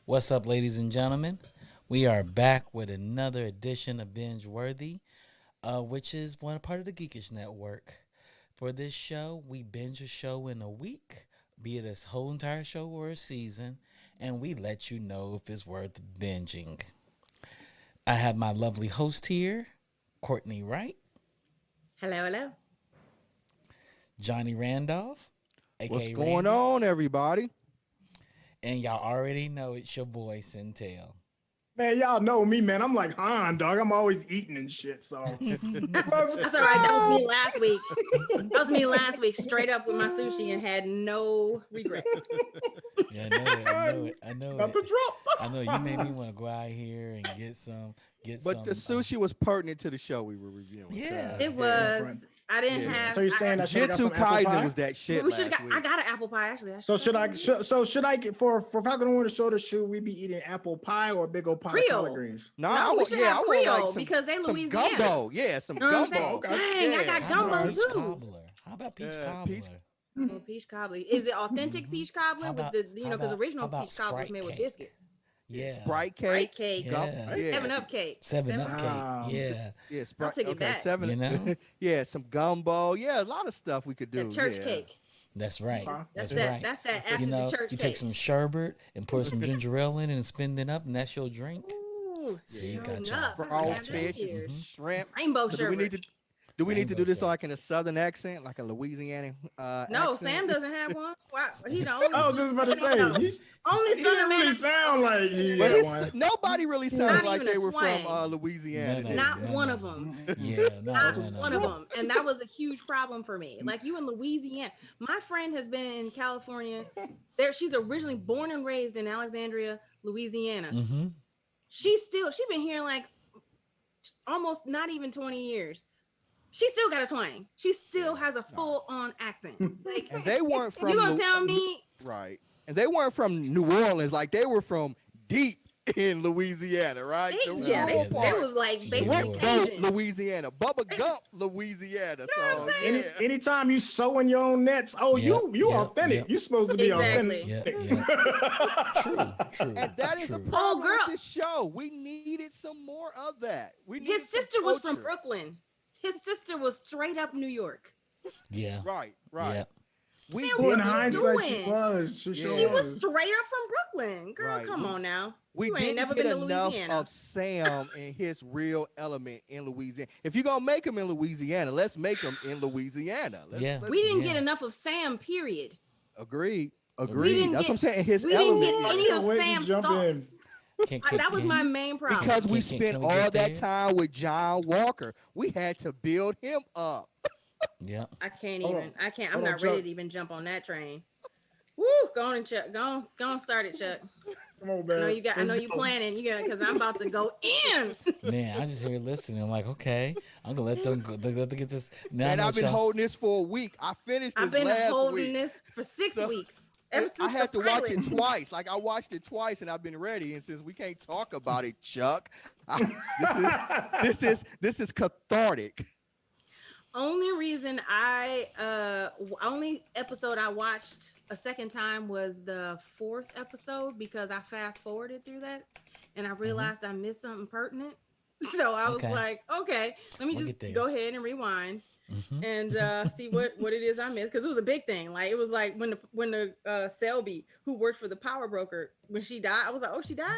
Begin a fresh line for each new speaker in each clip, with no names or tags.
What's up, ladies and gentlemen? We are back with another edition of BingeWorthy, which is one part of the Geekish Network. For this show, we binge a show in a week, be it a whole entire show or a season, and we let you know if it's worth binging. I have my lovely host here, Cortney Wright,
Hello, hello.
Johnny Randolph,
What's
aka
going
Randy,
on, everybody?
and y'all already know it's your boy Syntell.
Man, y'all know me, man. I'm like Han, dog. I'm always eating and shit. So
That's all right. That was me last week. That was me last week, straight up with my sushi and had no regrets.
Yeah, I know it. I know
About
it.
to drop.
I know you made me want to go out here and get some.
But the sushi was pertinent to the show we were reviewing.
Yeah.
It was. I didn't
Yeah.
have.
So you're saying I should have got
Jitsu
some apple
Kaisen
pie?
was that shit.
we should have
last
got.
week.
I got an apple pie actually.
So should I get for Falcon on the shoulder? Should we be eating apple pie or big old pot of
Creole.
collard greens?
No,
No,
I
we
want,
should
yeah,
have
I want
Creole
like
because they
some
Louisiana.
gumbo. Yeah, some
You know what I'm
gumbo.
saying? Dang, I got
How about
gumbo
peach
too.
cobbler? How about peach
Yeah,
cobbler?
peach-
Oh, peach cobbler. Is it authentic peach cobbler
How
with
about-
the
how
because
about-
original
how about
peach cobbler was
Sprite
made with
cake?
biscuits.
Yeah.
Sprite
Sprite
cake.
cake.
Yeah.
Yeah.
7-Up cake.
7-Up
Wow.
cake. Yeah.
Yeah, Sprite.
take it
okay,
back.
7.
You know?
Yeah, some gumbo. Yeah, a lot of stuff we could do.
The church
yeah.
cake.
That's right.
Okay.
That's
that.
right.
That's that after
You know,
the church
you
cake.
take some sherbet and pour some ginger ale in it and spin it up, and that's your drink.
Ooh,
See, you
sure
got
enough.
y'all.
I haven't
Raw
had that
fish,
in years.
shrimp.
Rainbow
So do we
sherbet.
need to? Do we need to do
Rainbow
this
sherbet.
like in a southern accent, like a Louisiana
No,
accent?
Sam doesn't have one. Wow, he don't.
I was just about to say,
No.
he
Only
didn't
Southern
really
man.
sound like he
But
had one.
nobody really sounded
Not
like
even
they
a
were from
twang.
Louisiana.
No,
did
Not
they?
no,
one
no.
of them.
Yeah,
Not
no, no,
one
no.
of them. And that was a huge problem for me. Like you in Louisiana. My friend has been in California. She's originally born and raised in Alexandria, Louisiana.
Mm-hmm.
She's been here like almost not even 20 years. She still got a twang. She still has a full-on accent. Like
And they weren't from
you gonna
Lu-
tell me
right. And they weren't from New Orleans, like they were from deep in Louisiana, right?
they,
The
yeah,
rural
they
part.
was like
Yeah.
basically
Sweat Gump,
Cajun.
Louisiana. Bubba Gump, Louisiana.
You know what I'm
So
saying?
yeah.
Anytime you sewing your own nets, oh,
Yep,
you
yep,
authentic.
yep.
You supposed to be
Exactly.
authentic.
Yeah, true.
And that is a
true.
problem
girl.
with this show. We needed some more of that. We needed
His
some
sister was from
culture.
Brooklyn. His sister was straight up New York.
Yeah.
Right, right.
Yeah.
We
Sam,
Well, in
What you
hindsight, she
doing?
was. She
Yeah.
sure
She was
was.
straight up from Brooklyn. Girl,
Right.
come on now.
We
You ain't
didn't
never
get
been to
enough
Louisiana.
of Sam and his real element in Louisiana. If you're gonna make him in Louisiana, let's make him in Louisiana.
Yeah.
We didn't
Yeah.
get enough of Sam, period.
Agreed.
We
Agreed.
didn't
That's
get-
what I'm saying. His
We didn't
element.
get any of
Wait to
Sam's
jump in.
thoughts.
Can-
That was
can-
my main problem.
Because we
Can-
spent
can we
all
get
that
there?
time with John Walker. We had to build him up.
Yeah.
I can't
Hold
even.
on.
I can't. I'm
Hold on,
not ready
Chuck.
to even jump on that train. Woo! Go on, Chuck. Go on, start it, Chuck.
Come on,
I
man.
know you got. I
Let's
know you
go.
planning. You got because I'm about to go in.
Man, I just hear listening. I'm like, okay, I'm gonna let them go. Let them get this. Now
And
I know
I've been
y'all-
holding this for a week. I finished this
I've been
last
holding
week.
this for 6
So-
weeks. Ever since
I had
the
to watch it
pilot.
twice. Like I watched it twice, and I've been ready. And since we can't talk about it, Chuck, this is cathartic.
Only reason only episode I watched a second time was the 4th episode because I fast forwarded through that and I realized I missed something pertinent. So I was
Okay.
like, okay, let me
We'll
just
get there.
go ahead and rewind
Mhm.
and see what it is I missed because it was a big thing. Like it was like when the Selby who worked for the power broker when she died, I was like, oh, she died.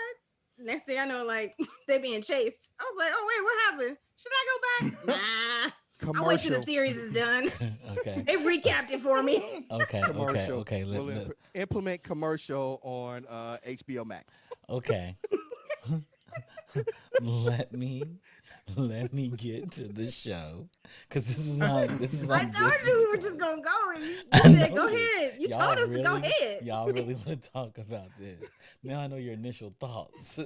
Next thing I know, like they being chased. I was like, oh wait, what happened? Should I go back? Nah. I'll wait till the
Commercial.
series is done.
Okay.
They recapped it for me.
Okay.
Commercial.
Okay.
We'll implement commercial on HBO Max.
Okay. let me get to the show because this is on.
I told you we were just gonna go, and you
I
said,
know
"Go
it.
ahead." You
Y'all
told us to go
really-
ahead.
Y'all really want to talk about this? Now I know your initial thoughts.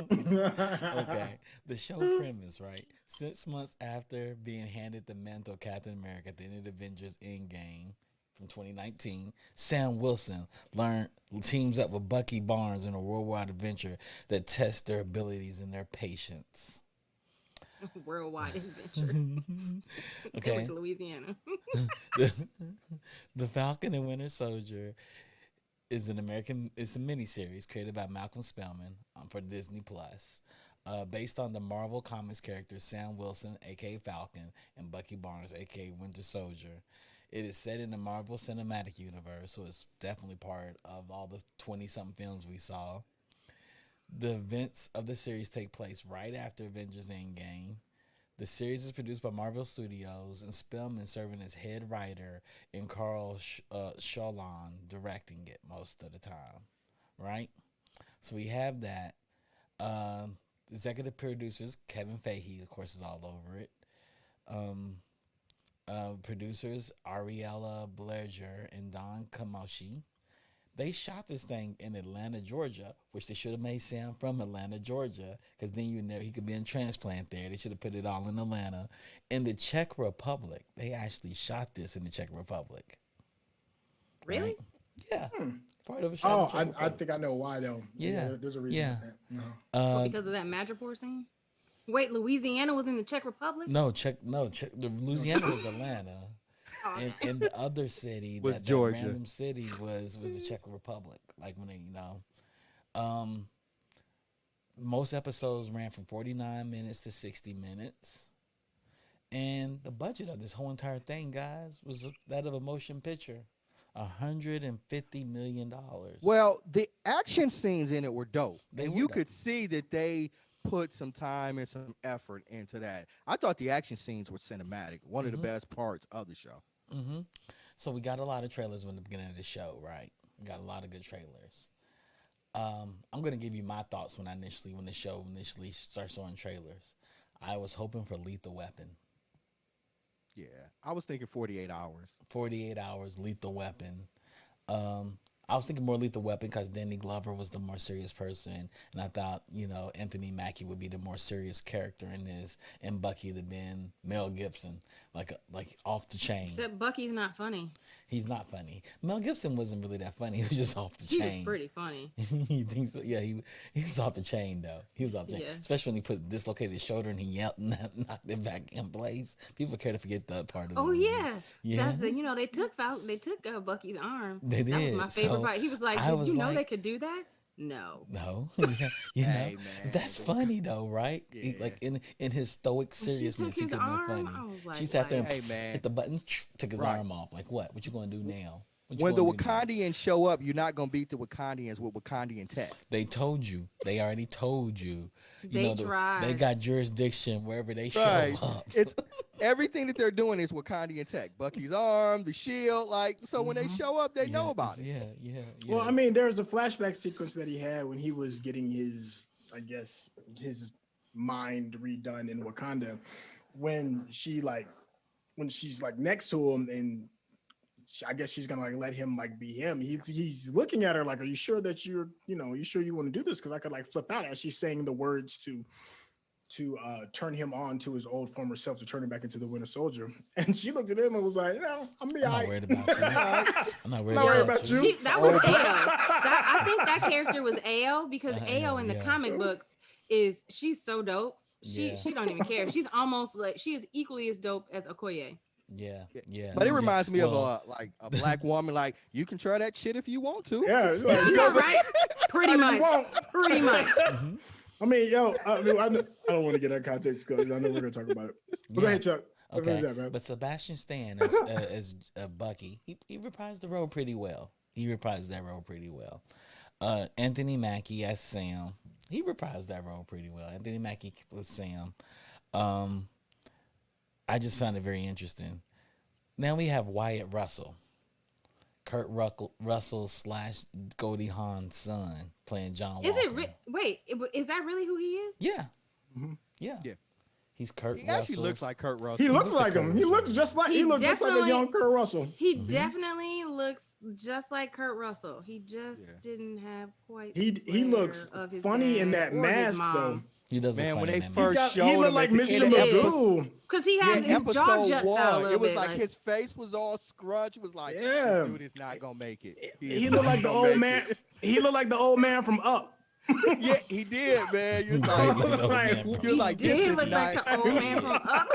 Okay. The show premise, right? 6 months after being handed the mantle of Captain America at the end of the Avengers Endgame from 2019, Sam Wilson teams up with Bucky Barnes in a worldwide adventure that tests their abilities and their patience.
Worldwide adventure. They
Okay.
went to Louisiana.
The Falcon and Winter Soldier is an American. It's a miniseries created by Malcolm Spellman for Disney Plus, based on the Marvel Comics characters Sam Wilson, aka Falcon, and Bucky Barnes, aka Winter Soldier. It is set in the Marvel Cinematic Universe, so it's definitely part of all the 20-something films we saw. The events of the series take place right after Avengers Endgame. The series is produced by Marvel Studios, and Spellman serving as head writer and Carl Shalon directing it most of the time, right? So we have that. Executive producers, Kevin Feige, of course, is all over it. Producers, Ariella Bledger and Don Kamoshi. They shot this thing in Atlanta, Georgia, which they should have made Sam from Atlanta, Georgia, because then you know he could be in transplant there. They should have put it all in Atlanta. In the Czech Republic, they actually shot this in the Czech Republic.
Really?
Right? Yeah. Part of a
Oh,
shot.
I think I know why though.
Yeah.
There's a reason.
Yeah.
For that. No.
Because of that Madripoor scene? Wait, Louisiana was in the Czech Republic?
No, the Louisiana was Atlanta. And the other city,
Was
that
Georgia.
random city was the Czech Republic. Like when they, most episodes ran from 49 minutes to 60 minutes. And the budget of this whole entire thing, guys, was that of a motion picture. $150 million.
Well, the action scenes in it were dope.
They were
you
dope.
could see that they put some time and some effort into that. I thought the action scenes were cinematic. One of the best parts of the show.
Mm-hmm. So we got a lot of trailers in the beginning of the show, right? We got a lot of good trailers. I'm gonna give you my thoughts when the show initially starts showing trailers. I was hoping for Lethal Weapon.
Yeah, I was thinking 48 hours.
48 hours, Lethal Weapon. I was thinking more Lethal Weapon because Danny Glover was the more serious person, and I thought, Anthony Mackie would be the more serious character in this, and Bucky would have been Mel Gibson, like off the chain.
Except Bucky's not funny.
He's not funny. Mel Gibson wasn't really that funny. He was just off the
He
chain.
was pretty funny.
You think so? Yeah, he was off the chain though. He was off the chain,
Yeah.
especially when he put dislocated his shoulder and he yelled and knocked it back in place. People care to forget that part of.
Oh
the movie.
yeah,
Yeah.
they took Bucky's arm.
They
That was
did.
my favorite
So,
part. He was like,
I
"Did
was
you know
like-
they could do that?" No.
No,
Hey, man.
that's funny though, right? He,
Yeah.
like in his stoic
When she took
seriousness, he
his
could have
arm,
been
I
funny.
was like,
She sat there and
Hey, man.
hit the button, took his
Right.
arm off. Like what? What you gonna do now? What you
When the
gonna do now?
Wakandians show up, you're not going to beat the Wakandians with Wakandian tech.
They told you. They already told you.
They
They
tried.
got jurisdiction wherever they show
Right.
up.
It's everything that they're doing is Wakandian tech. Bucky's arm, the shield, so when they show up, they know about it.
Yeah.
Well, I mean, there's a flashback sequence that he had when he was getting his mind redone in Wakanda, when she's next to him and I guess she's gonna let him be him. He's looking at her like, "Are you sure that you sure you want to do this? Because I could flip out," as she's saying the words to turn him on to his old former self, to turn him back into the Winter Soldier. And she looked at him and was like, "No, I'm
I'm not worried about you. I'm not worried
worried
about
about
you.
you.
That was Ao. I think that character was Ao because Ao in the
yeah.
comic books she's so dope. She don't even care. She's almost she is equally as dope as Okoye.
Yeah.
But it reminds me
Well,
of a black woman. You can try that shit if you want to.
Yeah,
You know, right? Pretty
you
much.
won't.
Pretty much.
I mean, I don't want to get that context because I know we're gonna talk about it. But go ahead, Chuck. What is
Okay,
that, man?
but Sebastian Stan as Bucky, he reprised the role pretty well. Anthony Mackie as Sam, he reprised that role pretty well. Anthony Mackie was Sam. I just found it very interesting. Now we have Wyatt Russell, Kurt Russell / Goldie Hawn's son, playing John Walker.
Is it wait, is that really who he is?
Yeah.
Mm-hmm.
Yeah.
Yeah.
He's Kurt
He
Russell.
actually looks like Kurt Russell.
He looks
looks
like
like
him.
Kurt
He
Russell.
looks just like
He
he looks just like a
definitely-
young Kurt Russell.
He definitely looks just like Kurt Russell. He just
Yeah.
didn't have quite.
He
the flair
looks
of his
funny in
dad
that
or his
mask
mom.
though.
He does look
Man, when
funny
they
in that
first
movie.
showed
He looked
him
like
at the
Mr.
end of
Magoo.
Because he has his jaw
episode
juts out a
one,
little
it was
bit.
like his face was all scrunched. It was like,
Yeah.
this dude is not gonna make it.
He looked like the old man. He looked like the old man from Up.
Yeah, he did, man. You're
He did
like,
look like the old
Right.
man from
you're
He
like, this
did
is
look like
not.
the old man from Up.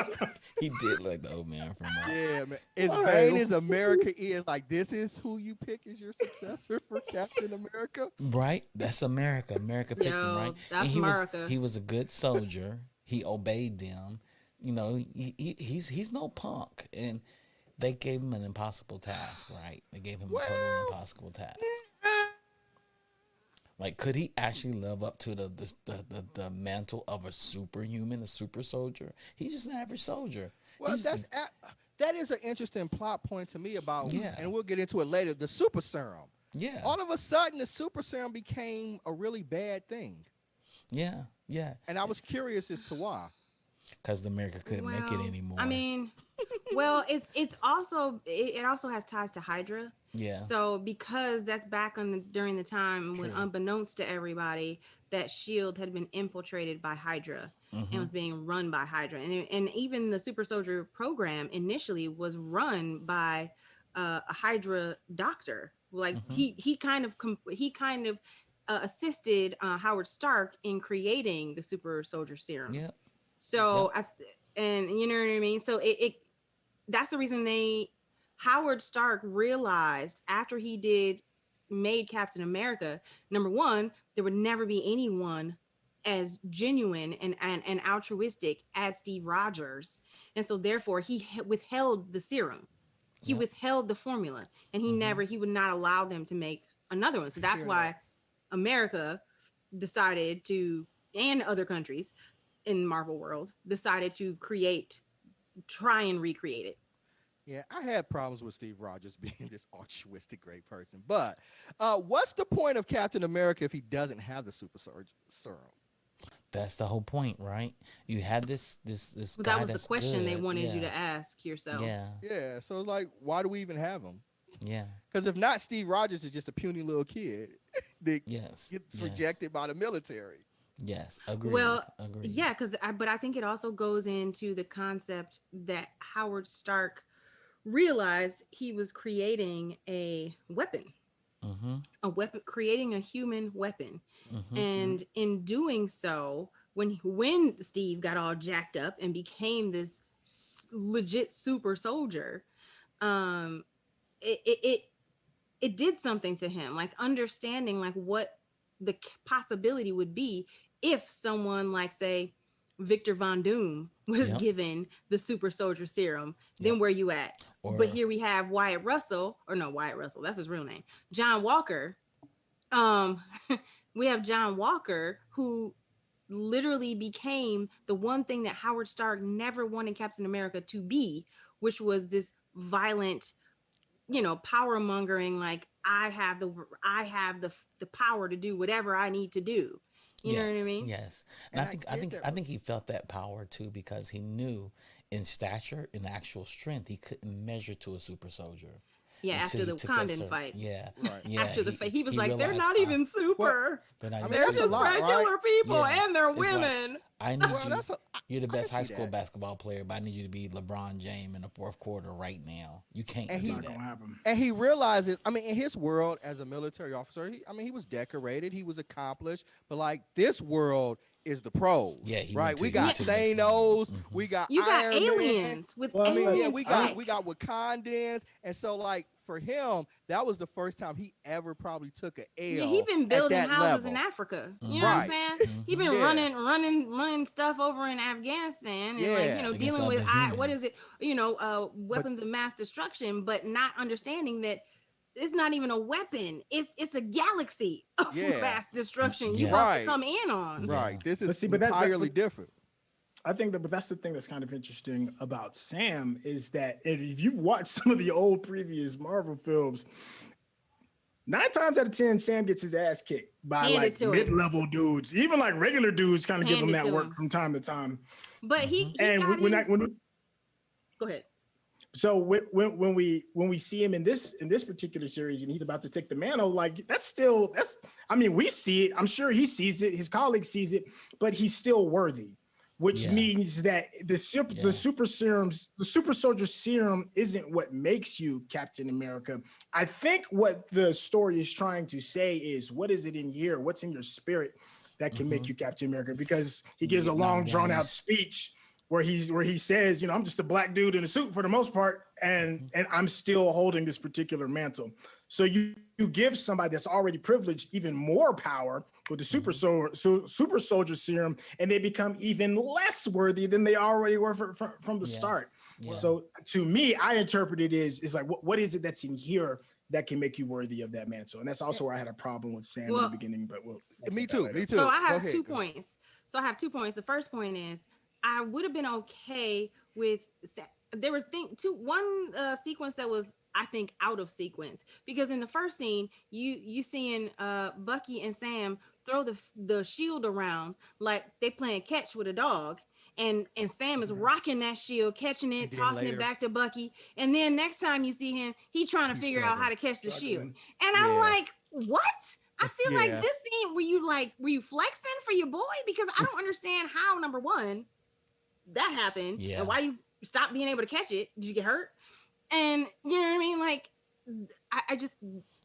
He did look like the old man from
Yeah, man. As
All
vain
right.
as America is, like, this is who you pick as your successor for Captain America.
Right? That's America. America picked him, right?
Yo, that's
he
America.
he was a good soldier. He obeyed them. You know, he's no punk. And they gave him an impossible task, right? They gave him a totally
Well,
impossible task. Like, could he actually live up to the mantle of a superhuman, a super soldier? He's just an average soldier.
Well,
He's just
that is an interesting plot point to me about,
Yeah.
and we'll get into it later, the super serum.
yeah,
All of a sudden, the super serum became a really bad thing.
yeah.
And I was curious as to why.
Because America couldn't make it
Well,
anymore.
I mean, well, it also has ties to Hydra.
yeah,
So because that's back during the time when,
True.
unbeknownst to everybody, that Shield had been infiltrated by Hydra and
Mhm.
was being run by Hydra, and even the Super Soldier program initially was run by a Hydra doctor. Like
Mhm.
he kind of assisted Howard Stark in creating the Super Soldier Serum.
yeah,
So and you know what I mean? So it that's the reason Howard Stark realized after he made Captain America, number one, there would never be anyone as genuine and altruistic as Steve Rogers. And so therefore he withheld the serum. He
Yep.
withheld the formula, and he would not allow them to make another one. So that's
Hear
why
that.
America decided to, and other countries in Marvel world, decided to try and recreate it.
Yeah, I had problems with Steve Rogers being this altruistic great person. But what's the point of Captain America if he doesn't have the super serum?
that's the whole point, right? You had this
But
guy
that was
that's
the question they
good.
wanted you
Yeah.
to ask yourself.
Yeah,
Yeah, so like, why do we even have him?
yeah,
Because if not, Steve Rogers is just a puny little kid that
yes,
gets
yes.
rejected by the military.
Yes, agreed.
Well,
agreed.
yeah, but I think it also goes into the concept that Howard Stark realized he was creating a weapon, creating a human weapon. And in doing so, when Steve got all jacked up and became this legit super soldier, it did something to him, like understanding like what the possibility would be if someone like, say, Victor Von Doom was
Yep.
given the super soldier serum. Then
Yep.
where you at?
Or-
But here we have Wyatt Russell, that's his real name, John Walker. We have John Walker, who literally became the one thing that Howard Stark never wanted Captain America to be, which was this violent, power mongering, like I have the power to do whatever I need to do. You know what I mean?
Yes.
And
And
I
I
get
think
that.
I think he felt that power too, because he knew in stature, in actual strength, he couldn't measure to a super soldier.
Yeah,
until
after
he
the
took that
Wakandon
sur-
fight.
Yeah.
Right.
Yeah.
After the fight, he was like, they're
realized,
not even super.
they're not
I
even
mean,
They're
that's a
just
lot, right?
regular people,
Yeah.
and they're
It's like,
women.
I need
Well,
you.
that's
You're the
I can
best high
see
school
that.
basketball player, but I need you to be LeBron James in the fourth quarter right now. You can't
And
do
he-
Not
that.
gonna happen.
And he realizes, I mean, in his world as a military officer, he was decorated, he was accomplished, but like this world is the pros.
Yeah, he
right.
went to-
We
he
got
went to the next
Thanos,
level. Mhm.
we got
You got
Iron Man.
aliens with
Well, I mean, like,
alien
Yeah, we
tech.
got Wakandans, and so like for him, that was the first time he ever probably took an L.
Yeah, he been
at
building
that
houses
level.
in Africa. You
Mhm.
know what I'm
Right.
saying? He been
Yeah.
running stuff over in Afghanistan, and
Yeah.
Against
dealing with
other
what
humans.
is it? Weapons of mass destruction, but not understanding that it's not even a weapon. It's a galaxy of
Yeah.
mass destruction you
Yeah.
about
Right.
to come in on.
Yeah.
Right. This
But
is
see, but
entirely different.
I think but that's the thing that's kind of interesting about Sam is that if you've watched some of the old previous Marvel films, 9 times out of 10, Sam gets his ass kicked by
Hand it
like
to him.
mid-level dudes. Even like regular dudes kind of give
Hand
him
it
that
to
work
him.
from time to time.
But he
And
got go ahead.
so when we see him in this particular series and he's about to take the mantle, like I mean, we see it. I'm sure he sees it. His colleague sees it, but he's still worthy, which means that the super soldier serum isn't what makes you Captain America. I think what the story is trying to say is, what is it in here? What's in your spirit that can make you Captain America? Because he gives a long drawn out speech where he says, I'm just a black dude in a suit for the most part, and I'm still holding this particular mantle. So you give somebody that's already privileged even more power with the super soldier serum, and they become even less worthy than they already were from the start. Yeah. So to me, I interpret it is like, what is it that's in here that can make you worthy of that mantle? And that's also where I had a problem with Sam in the beginning. But
me too.
So I have 2 points. The first point is, I would have been okay with, there were one sequence that was, I think, out of sequence, because in the first scene, you seeing Bucky and Sam throw the shield around like they playing catch with a dog, and Sam is rocking that shield, catching it, tossing it back to Bucky, and then next time you see him, he's trying to figure out how to catch the shield, and I'm like, what? I feel like this scene, were you flexing for your boy? Because I don't understand how, number one, that happened, and why you stopped being able to catch it. Did you get hurt? And you know what I mean? Like, I just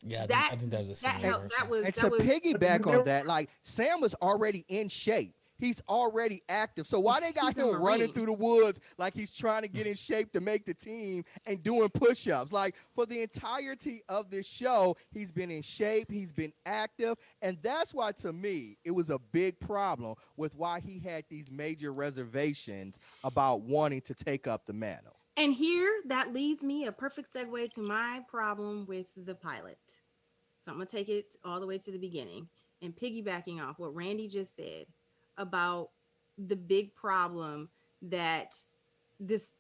I think that was
piggyback on that, like, Sam was already in shape. He's already active. So why they got him running through the woods like he's trying to get in shape to make the team and doing push-ups? Like, for the entirety of this show, he's been in shape, he's been active, and that's why, to me, it was a big problem with why he had these major reservations about wanting to take up the mantle.
And here, that leads me a perfect segue to my problem with the pilot. So I'm going to take it all the way to the beginning and piggybacking off what Randy just said about the big problem that this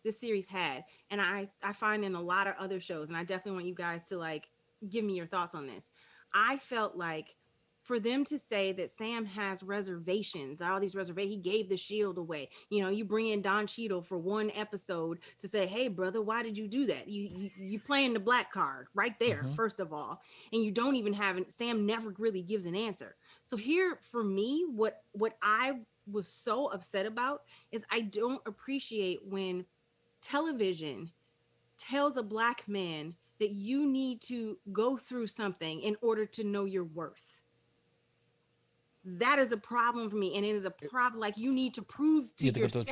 series had. And I find in a lot of other shows, and I definitely want you guys to, like, give me your thoughts on this. I felt like for them to say that Sam has reservations, all these reservations, he gave the shield away. You bring in Don Cheadle for one episode to say, hey, brother, why did you do that? You playing the black card right there, first of all. And you don't even have it. Sam never really gives an answer. So here, for me, what I was so upset about is I don't appreciate when television tells a black man that you need to go through something in order to know your worth. That is a problem for me, and it is a problem. Like, you need to prove to yourself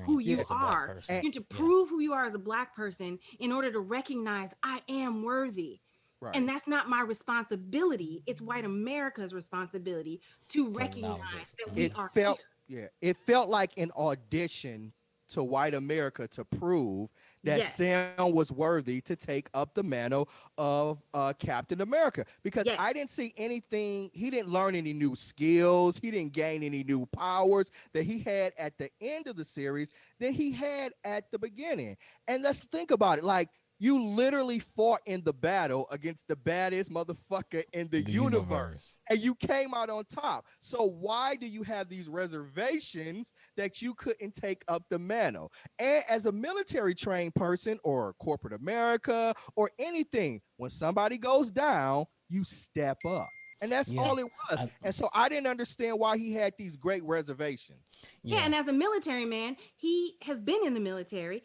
who you are. You need to prove who you are as a black person in order to recognize I am worthy. Right. And that's not my responsibility. It's white America's responsibility to recognize that we are here.
Yeah, it felt like an audition to white America to prove that Sam was worthy to take up the mantle of Captain America, because I didn't see anything. He didn't learn any new skills. He didn't gain any new powers that he had at the end of the series than he had at the beginning. And let's think about it. Like, you literally fought in the battle against the baddest motherfucker in the universe, and you came out on top. So why do you have these reservations that you couldn't take up the mantle? And as a military trained person, or corporate America, or anything, when somebody goes down, you step up. And that's all it was. And so I didn't understand why he had these great reservations.
Yeah, and as a military man, he has been in the military.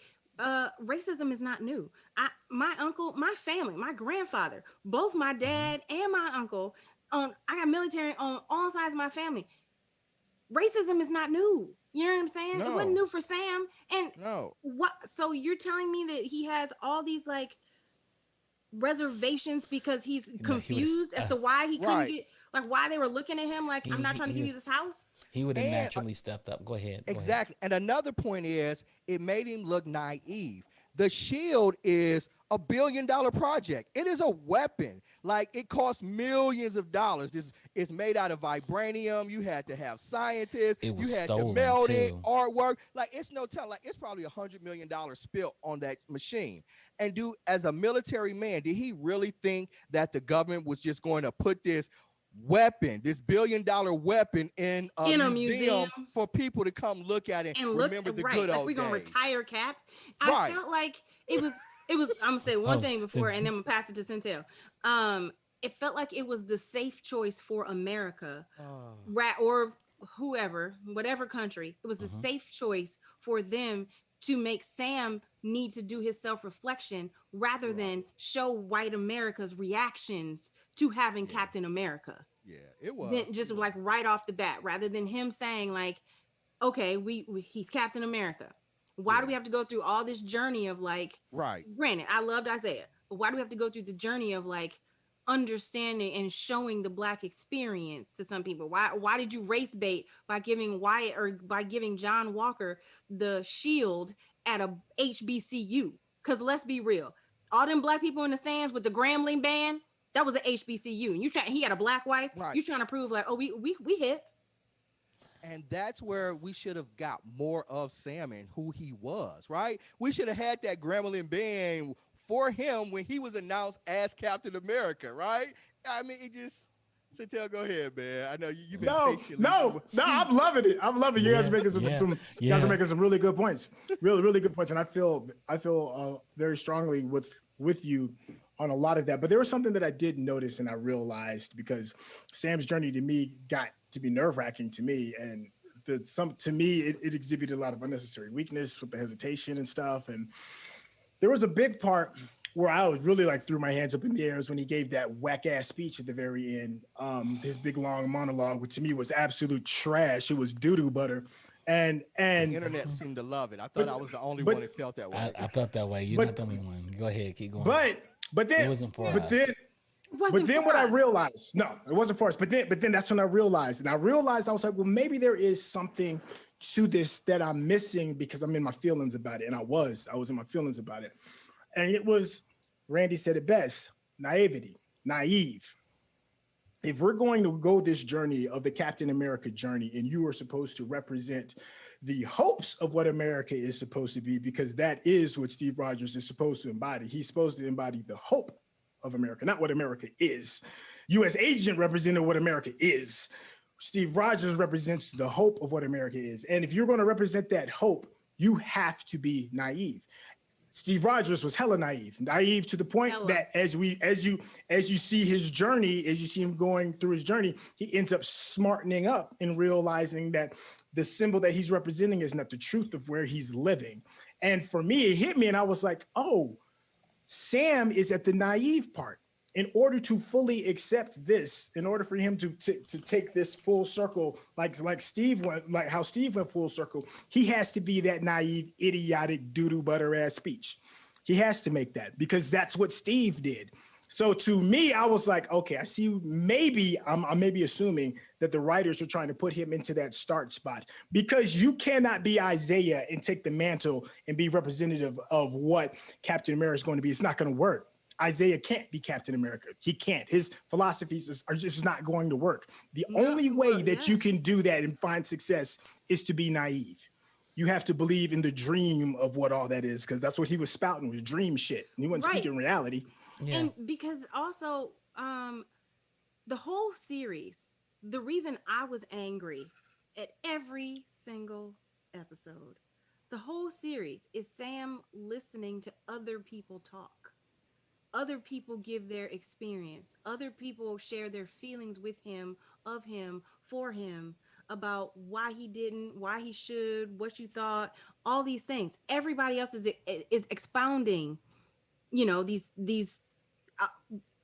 Racism is not new. My uncle, my family, my grandfather, both my dad and my uncle, I got military on all sides of my family. Racism is not new. You know what I'm saying? No. It wasn't new for Sam. And what? So you're telling me that he has all these, like, reservations because he's confused as to why he couldn't get, like, why they were looking at him like, I'm not trying to give you this house.
He would have naturally stepped up. Go ahead.
Exactly. And another point is, it made him look naive. The shield is a $1 billion project. It is a weapon. Like, it costs millions of dollars. This is made out of vibranium. You had to have scientists. You had to meld it, artwork. Like, it's no telling. Like, it's probably $100 million spent on that machine. And as a military man, did he really think that the government was just going to put this weapon, this $1 billion weapon, in a museum for people to come look at it and remember the good old days?
We're gonna retire Cap. I felt like it was I'm gonna say one thing before, and then I'm gonna pass it to Syntell. It felt like it was the safe choice for America, or whoever, whatever country, it was a
Mhm.
safe choice for them to make Sam need to do his self-reflection rather than show white America's reactions to having
Yeah.
Captain America.
Yeah, it was.
Then just
It was.
like right off the bat, rather than him saying like, okay, he's Captain America. Why do we
Yeah.
have to go through all this journey of like,
Right.
granted, I loved Isaiah, but why do we have to go through the journey of like understanding and showing the black experience to some people? Why did you race bait by giving Wyatt or by giving John Walker the shield at a HBCU? Because let's be real, all them black people in the stands with the Grambling band, that was an HBCU. And he had a black wife.
Right.
You trying to prove like, oh, we hit.
And that's where we should have got more of Sam and who he was, right? We should have had that Gremlin band for him when he was announced as Captain America, right? I mean, it just, Syntell, go ahead, man. I know you've been patiently.
No, I'm loving it. I'm loving it. You guys are making you guys are making some really good points. Really good points. And I feel very strongly with you on a lot of that. But there was something that I did notice and I realized, because Sam's journey to me got to be nerve-wracking to me, and to me it exhibited a lot of unnecessary weakness with the hesitation and stuff. And there was a big part where I was really like threw my hands up in the air is when he gave that whack-ass speech at the very end, his big long monologue, which to me was absolute trash. It was doo-doo butter. And
the internet seemed to love it. I thought I was the only one that felt that way.
I felt that way. You're not the only one. Go ahead, keep going.
But then
it wasn't for us.
But then what I realized, no, it wasn't for us. But then that's when I realized, I was like, well, maybe there is something to this that I'm missing because I'm in my feelings about it. And I was in my feelings about it. And it was, Randy said it best, naive. If we're going to go this journey of the Captain America journey, and you are supposed to represent the hopes of what America is supposed to be, because that is what Steve Rogers is supposed to embody. He's supposed to embody the hope of America, not what America is. U.S. agent represented what America is. Steve Rogers represents the hope of what America is. And if you're going to represent that hope, you have to be naive. Steve Rogers was hella naive to the point that as you see his journey, as you see him going through his journey, he ends up smartening up and realizing that the symbol that he's representing is not the truth of where he's living. And for me, it hit me and I was like, oh, Sam is at the naive part. In order to fully accept this, in order for him to take this full circle, like Steve went, like how Steve went full circle, he has to be that naive, idiotic, doo-doo butter ass speech. He has to make that because that's what Steve did. So to me, I was like, okay, I see. Maybe I'm maybe assuming that the writers are trying to put him into that start spot, because you cannot be Isaiah and take the mantle and be representative of what Captain America is going to be. It's not going to work. Isaiah can't be Captain America. He can't. His philosophies are just not going to work. The only way that you can do that and find success is to be naive. You have to believe in the dream of what all that is, because that's what he was spouting, was dream shit. And he wasn't speaking reality.
Yeah. And because also the whole series, the reason I was angry at every single episode, the whole series is Sam listening to other people talk. Other people give their experience. Other people share their feelings with him, of him, for him, about why he didn't, why he should, what you thought, all these things. Everybody else is expounding, you know, these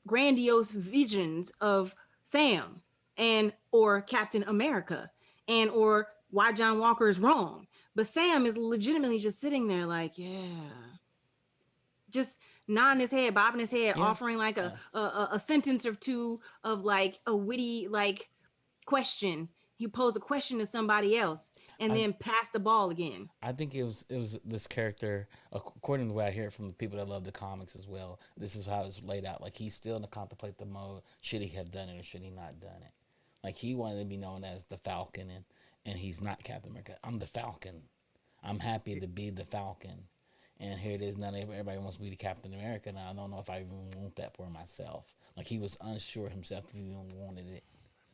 grandiose visions of Sam and or Captain America and or why John Walker is wrong. But Sam is legitimately just sitting there like, yeah, just nodding his head, bobbing his head, offering like a sentence or two of like a witty like question. You pose a question to somebody else and then pass the ball again.
I think it was this character, according to the way I hear it from the people that love the comics as well, this is how it's laid out. Like, he's still in the contemplate the mode. Should he have done it or should he not done it? Like, he wanted to be known as the Falcon, and he's not Captain America. I'm the Falcon. I'm happy to be the Falcon. And here it is. Now everybody wants to be the Captain America. Now I don't know if I even want that for myself. Like, he was unsure himself if he even wanted it.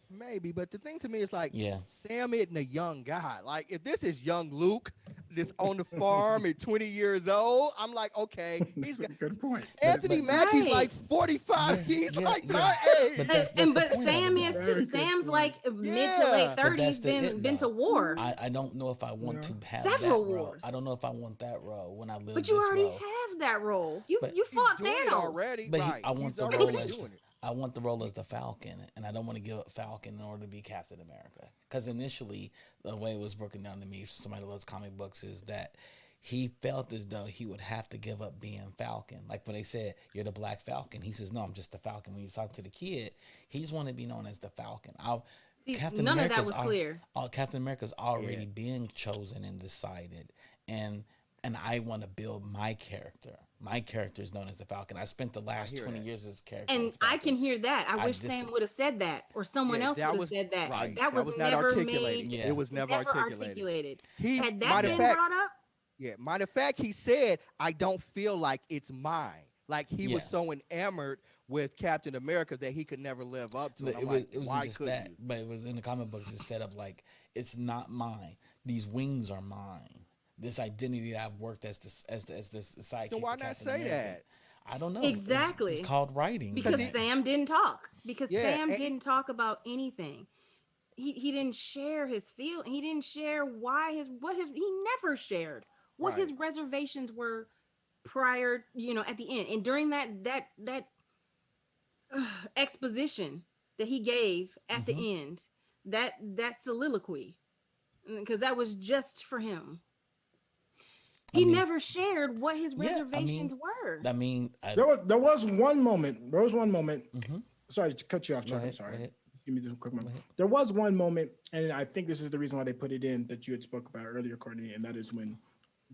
Maybe, but the thing to me is like, Sam isn't a young guy. Like, if this is young Luke that's on the farm at 20 years old, I'm like, okay.
He's a good point.
Anthony Mackie's like 45. He's like my age.
But Sam is too. Sam's like mid to late 30s, been to war.
I don't know if I want to have
several
that
wars.
Role. I don't know if I want that role when I live.
But you
this
already
role.
have that role. You fought Thanos
already.
But
right.
I want
He's
the
already
role as
doing it.
I want the role as the Falcon, and I don't want to give up Falcon in order to be Captain America. Because initially, the way it was broken down to me, somebody that loves comic books, is that he felt as though he would have to give up being Falcon. Like when they said, "You're the Black Falcon," he says, "No, I'm just the Falcon." When you talk to the kid, he's want to be known as the Falcon.
None America's of that was clear.
Captain America's already been chosen and decided, and I want to build my character. My character is known as the Falcon. I spent the last 20 years as character.
And I can hear that. I wish Sam would have said that, or someone else would have said that.
Right.
That was never made.
Yeah. It was never articulated.
Had that been brought up?
Yeah. Matter of fact, he said, "I don't feel like it's mine." Like he was so enamored with Captain America that he could never live up to it.
It was just that, but it was in the comic books. It's set up like it's not mine. These wings are mine. This identity that I've worked as this sidekick.
So why not say that?
I don't know.
Exactly.
It's called writing.
Because Sam didn't talk. Sam didn't talk about anything. He didn't share his feel. He didn't share he never shared what his reservations were prior, at the end. And during that exposition that he gave at the end, that soliloquy, because that was just for him. He never shared what his reservations were.
I mean,
there was one moment.
Mm-hmm.
Sorry to cut you off, Chuck. I'm sorry. Give me just a quick moment.
Go ahead.
There was one moment, and I think this is the reason why they put it in that you had spoke about earlier, Cortney, and that is when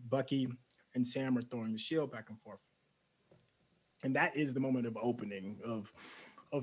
Bucky and Sam are throwing the shield back and forth. And that is the moment of opening, of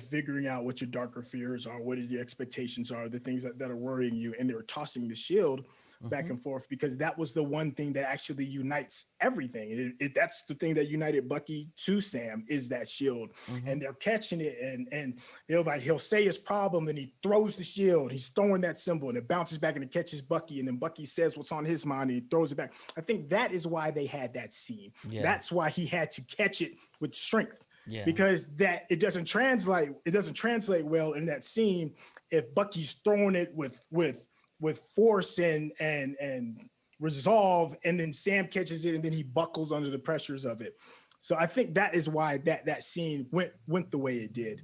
figuring out what your darker fears are, what your expectations are, the things that are worrying you. And they were tossing the shield back and forth because that was the one thing that actually unites everything. That's the thing that united Bucky to Sam, is that shield. And they're catching it, and he'll say his problem, and he throws the shield. He's throwing that symbol, and it bounces back and it catches Bucky, and then Bucky says what's on his mind, and he throws it back. I think that is why they had that scene. Yeah. That's why he had to catch it with strength. Yeah. Because that it doesn't translate well in that scene if Bucky's throwing it with force and resolve, and then Sam catches it, and then he buckles under the pressures of it. So I think that is why that scene went the way it did.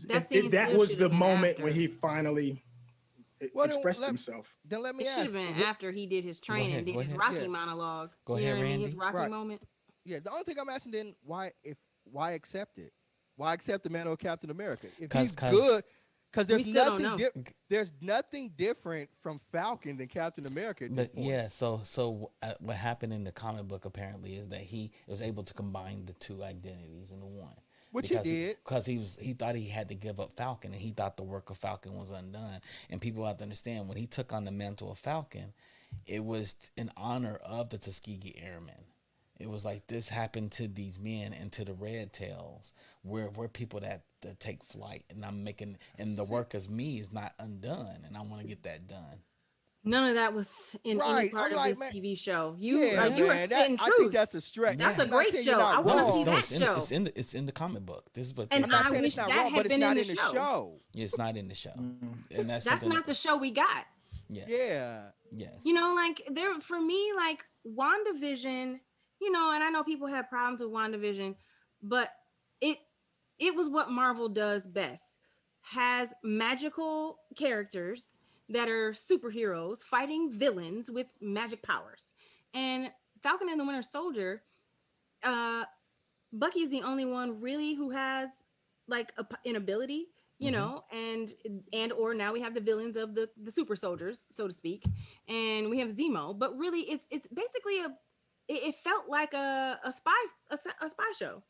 That was the moment when he finally expressed himself.
Then let me ask.
It should have been after he did his training, did his Rocky monologue.
Go ahead, Randy.
His Rocky moment.
Yeah, the only thing I'm asking then, why accept it? Why accept the mantle of Captain America? If he's good, because there's nothing different from Falcon than Captain America.
So what happened in the comic book apparently is that he was able to combine the two identities into one.
Which he did.
Because he thought he had to give up Falcon, and he thought the work of Falcon was undone. And people have to understand, when he took on the mantle of Falcon, it was in honor of the Tuskegee Airmen. It was like, this happened to these men and to the Red Tails. We're people that take flight, and the work as me is not undone, and I want to get that done.
None of that was in any part of this TV show. You are spitting truth.
I think that's a stretch.
That's a great show. I want to see that show.
It's in the comic book. This is what.
And I wish that had been in the show.
Yeah, it's not in the show,
and that's not the show we got.
Yes.
Yeah.
Yes.
For me, WandaVision. And I know people have problems with WandaVision, but it was what Marvel does best. Has magical characters that are superheroes fighting villains with magic powers. And Falcon and the Winter Soldier, Bucky's the only one really who has an ability, and or now we have the villains of the super soldiers, so to speak, and we have Zemo. But really, it's basically it felt like a spy show.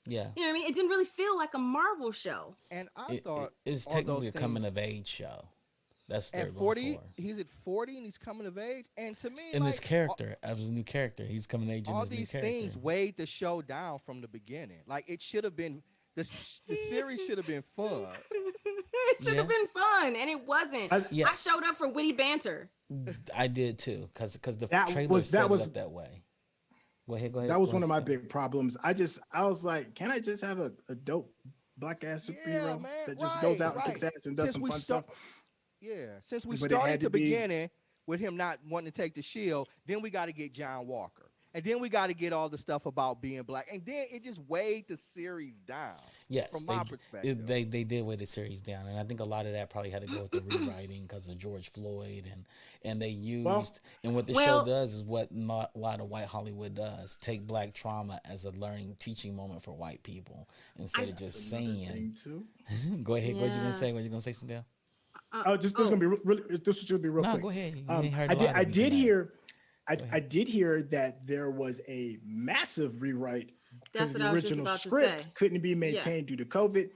Yeah.
You know what I mean? It didn't really feel like a Marvel show.
And I thought
it's technically a coming of age show. That's
at 40. He's at 40 and he's coming of age. And to me,
in this character, as a new character, he's coming of age.
All these things weighed the show down from the beginning. It should have been the series should have been fun.
It should have been fun, and it wasn't. I showed up for witty banter.
I did too, because the trailer set it up that way. Go ahead.
That was one of my big problems. I was like, can I just have a dope black ass superhero
man,
that just goes out and kicks ass and does some fun stuff.
Since we
But
started the beginning with him not wanting to take the shield, then we got to get John Walker. And then we got to get all the stuff about being black. And then it just weighed the series down.
Yes,
from my perspective.
They did weigh the series down. And I think a lot of that probably had to go with the rewriting because of George Floyd. And they used, and what the show does is what a lot of white Hollywood does, take black trauma as a learning, teaching moment for white people. Instead of just saying. Go ahead. Yeah. What you going to say? What you going to say, Syntell?
This is going to be really, this should be real quick.
Go ahead.
I did hear that there was a massive rewrite because the original script couldn't be maintained due to COVID,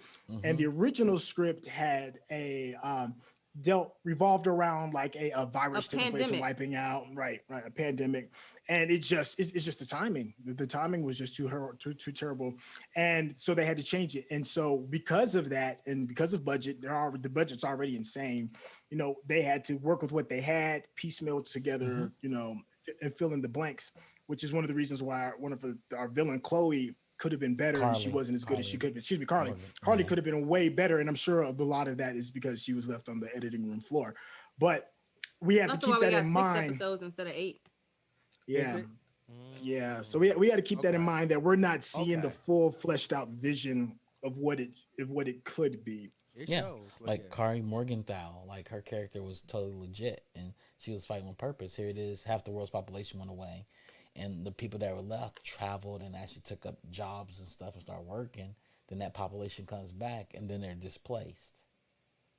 and the original script had a revolved around like a virus taking place and wiping out, right, a pandemic, and it's just the timing. The timing was just too terrible, and so they had to change it. And so because of that, and because of budget, the budget's already insane. You know, they had to work with what they had, piecemeal together, you know, and fill in the blanks, which is one of the reasons why our villain Chloe could have been better, and she wasn't as good as she could have been. Excuse me, Carly. Carly could have been way better, and I'm sure a lot of that is because she was left on the editing room floor. But we have to keep that in mind.
6 episodes instead of 8.
Yeah. Yeah. So we had to keep that in mind, that we're not seeing the full fleshed out vision of what it could be.
Like Kari Morgenthau, like her character was totally legit and she was fighting with purpose. Here it is, half the world's population went away, and the people that were left traveled and actually took up jobs and stuff and started working. Then that population comes back and then they're displaced.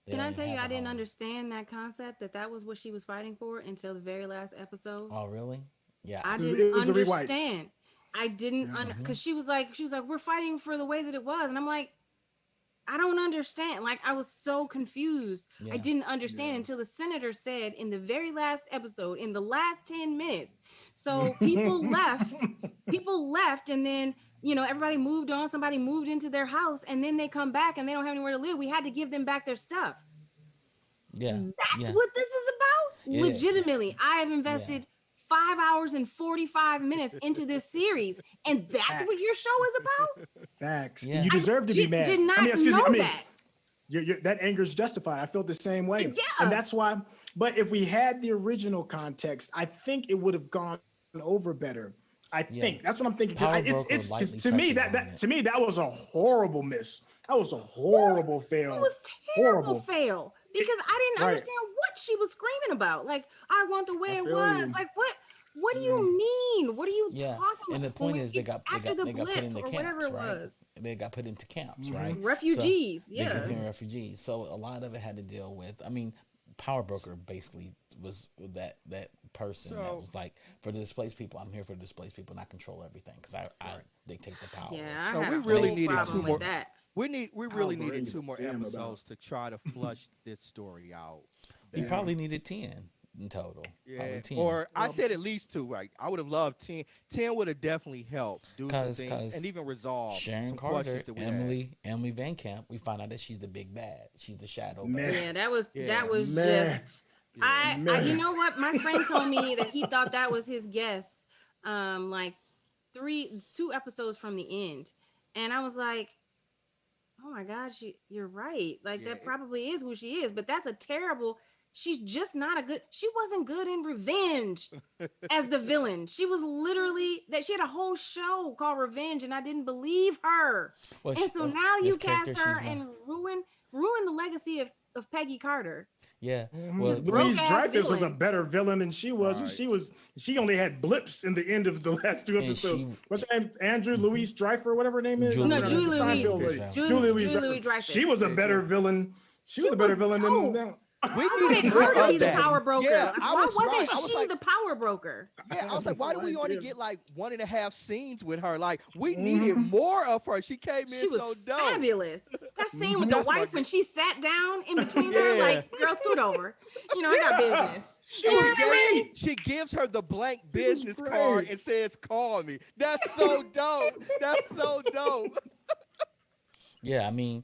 Can I tell you, I didn't understand that concept, that was what she was fighting for until the very last episode.
Oh, really? Yeah.
I didn't understand. I didn't, because she was like, we're fighting for the way that it was. And I'm like, I don't understand. Like, I was so confused. I didn't understand until the senator said in the very last episode, in the last 10 minutes. So people left, and then, you know, everybody moved on. Somebody moved into their house, and then they come back and they don't have anywhere to live. We had to give them back their stuff.
Yeah.
That's what this is about? Yeah. Legitimately, I have invested 5 hours and 45 minutes into this series, and that's what your show is about?
Facts. Yeah. You deserve to be mad.
Did not know that.
That anger is justified. I feel the same way. Yeah. And that's why, but if we had the original context, I think it would have gone over better. I think that's what I'm thinking. It's to me that was a horrible miss. That was a horrible fail.
It was terrible fail. Because I didn't understand what she was screaming about. Like, I want the way it was. Like, what do you mean? What are you talking about?
And the point is, they got put into camps, right? They got put into camps, right?
Refugees,
They became refugees. So a lot of it had to deal with. I mean, Power Broker basically was that person that was like, for the displaced people, I'm here for the displaced people, and I control everything because I dictate the power.
Yeah,
so we really needed 2 more. We really needed 2 more episodes to try to flush this story out.
You probably needed 10 in total.
Yeah, 10. Or I said at least 2. Right, I would have loved 10. 10 would have definitely helped do some things and even resolve
Sharon Carter, Emily Van Camp. We find out that she's the big bad. She's the shadow.
Yeah, that was just. Yeah. You know what? My friend told me that he thought that was his guess. Like 2 episodes from the end, and I was like, oh my gosh, you're right. Like that probably is who she is, but that's a terrible. She's just not she wasn't good in Revenge as the villain. She was literally she had a whole show called Revenge, and I didn't believe her. Well, and so now you cast her and ruin the legacy of Peggy Carter.
Yeah.
Well, Louise Dreyfus was a better villain than she was. Right. She only had blips in the end of the last 2 episodes. What's her name? Andrew Louise Dreyfus, whatever her name is.
Julie Louise Dreyfus.
She was a better villain. She was a better villain than
we needed her to be
the power broker. Yeah, why wasn't she the power broker?
Yeah, I was like, why do we only get like 1.5 scenes with her? Like, we needed more of her. She came in so dope.
Fabulous. That scene with the wife when she sat down in between her, like, girl, scoot over. You know, I got business.
She gives her the blank business card and says, call me. That's so dope. That's so dope.
Yeah, I mean,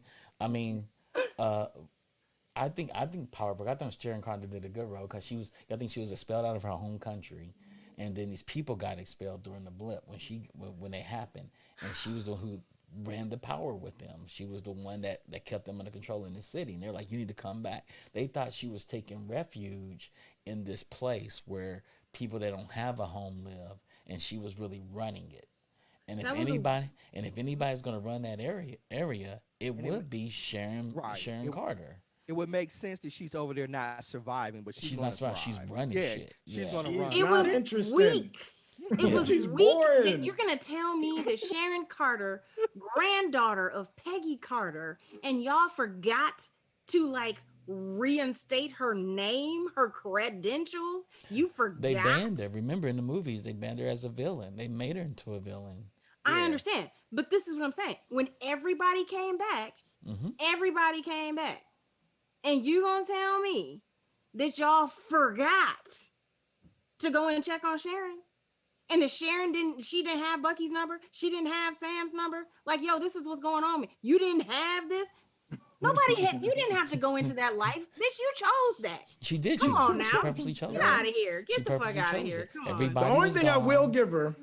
I think Power Broker. I think Sharon Carter did a good role because I think she was expelled out of her home country, and then these people got expelled during the blip when they happened, and she was the one who ran the power with them. She was the one that kept them under control in the city. And they're like, you need to come back. They thought she was taking refuge in this place where people that don't have a home live, and she was really running it. And if anybody's going to run that area, it would be Sharon Carter.
It would make sense that she's over there not surviving, but she's
not surviving. She's running shit.
She's going to run.
It was weak. It was weak that you're going to tell me that Sharon Carter, granddaughter of Peggy Carter, and y'all forgot to like reinstate her name, her credentials. You forgot.
They banned her. Remember in the movies, they banned her as a villain. They made her into a villain.
I understand. But this is what I'm saying. When everybody came back, everybody came back. And you going to tell me that y'all forgot to go and check on Sharon? And that Sharon didn't have Bucky's number. She didn't have Sam's number. Like, yo, this is what's going on. You didn't have this. You didn't have to go into that life. Bitch, you chose that.
She did.
Come on now.
She purposely chose
Get out of here. Get the fuck out of here. Come on.
The only thing I will give her,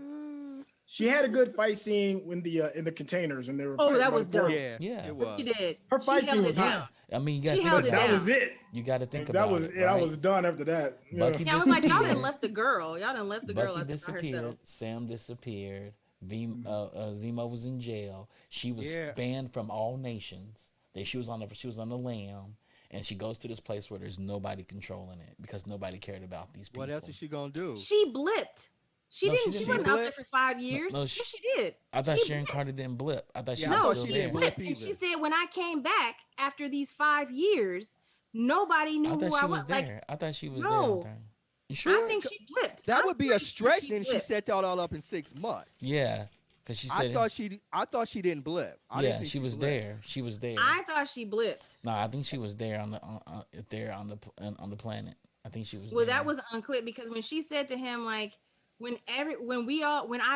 she had a good fight scene in the containers, and they were.
Oh, that was dope.
Yeah,
it was.
She did.
Her fight scene was hot.
I mean, you got to think
about
that was it.
You got to think about it.
I was done after that.
Bucky
I was like, y'all didn't left the girl. Y'all didn't left the girl
Bucky
out there by herself.
Sam disappeared. Zemo was in jail. She was banned from all nations. She was on the lam, and she goes to this place where there's nobody controlling it because nobody cared about these people.
What else is she gonna do?
She blipped. She wasn't out there for 5 years.
No,
she did.
I thought Sharon Carter didn't blip. I thought she was still there.
And she said, when I came back after these 5 years, nobody knew who I was.
I thought she was there. You sure?
I think she blipped.
That would be a stretch. Then she set that all up in 6 months.
Yeah, because she said.
I thought she didn't blip.
She was there. She was there.
I thought she blipped.
No, I think she was there on the planet. I think she was.
Well,
there.
that was unclear because when she said to him like. When I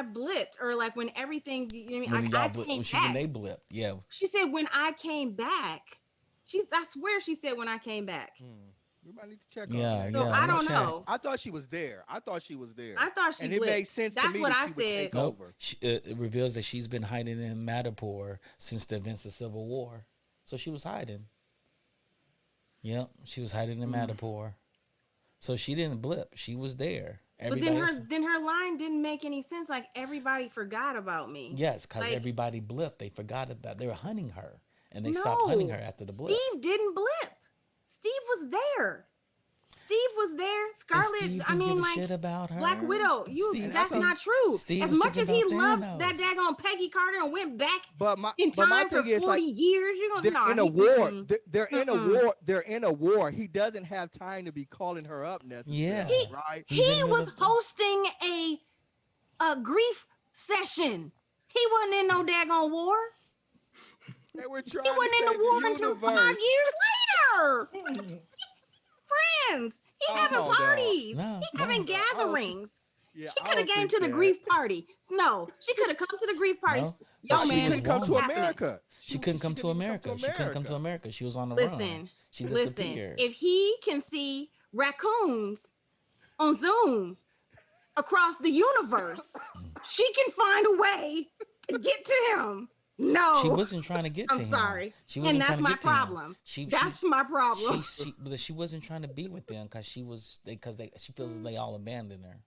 blipped or like when everything when
they blipped, yeah.
She said when I came back. I swear she said when I came back.
We might need to check on that.
So I don't know.
I thought she was there.
I thought she
and
blipped.
it makes sense
That's
to me
what
that
I
she
said.
would take over.
It reveals that she's been hiding in Madripoor since the events of Civil War. So she was hiding. Yep, she was hiding in Madripoor. So she didn't blip. She was there.
But then her line didn't make any sense. Like everybody forgot about me.
Yes, because everybody blipped. They forgot about. They were hunting her, and they stopped hunting her after the blip.
Steve didn't blip. Steve was there. Steve was there. Scarlet. I mean, like
shit about her.
Black Widow. That's not true. As much as he loved that daggone Peggy Carter and went back in time for 40 years, you're gonna
in a war. They're in a war. They're in a war. He doesn't have time to be calling her up necessarily. Right?
He was hosting a grief session. He wasn't in no daggone war.
They were trying.
He wasn't in the war until 5 years later. Friends. He having parties. He having gatherings. Yeah, she could have came to the grief party. No, she could have come to the grief party.
Yo, man, she couldn't come to America.
She couldn't come to America. She couldn't come to America. She was on the run. She disappeared.
If he can see raccoons on Zoom across the universe, she can find a way to get to him. No,
she wasn't trying to get to him.
I'm sorry.
And
that's my problem. That's my problem.
She wasn't trying to be with them because she feels they all abandoned her.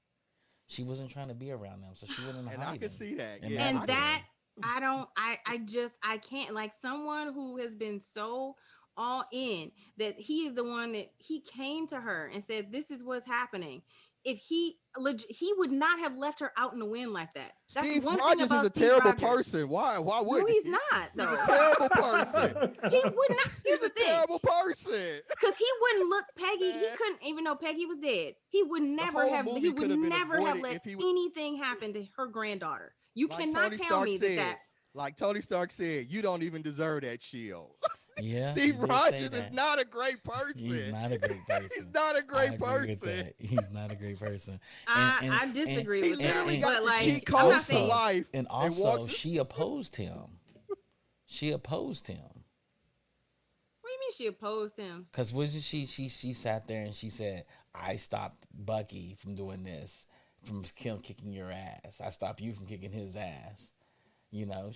She wasn't trying to be around them, so she went in hiding.
And I can see that.
And that I can't, like, someone who has been so all in that he is the one that he came to her and said, this is what's happening. If he would not have left her out in the wind like that. That's
Steve
one
Rogers
thing about
is a
Steve
terrible
Rogers.
person. Why would
no, he's not though.
He's a terrible person.
He would not. Here's the thing.
Terrible person.
Because he wouldn't look Peggy. He couldn't, even though Peggy was dead. He would never have. He would never have let anything happen to her granddaughter. You cannot tell me that.
Like Tony Stark said, you don't even deserve that shield.
Yeah,
Steve Rogers is not a great person.
He's not a great person.
He's not a great person.
He's not a great person.
I disagree with that.
But
like,
cheat codes to life.
And also, she opposed him. She opposed him.
What do you mean she opposed him?
Because wasn't she sat there and she said, I stopped Bucky from doing this, from kicking your ass. I stopped you from kicking his ass. You know,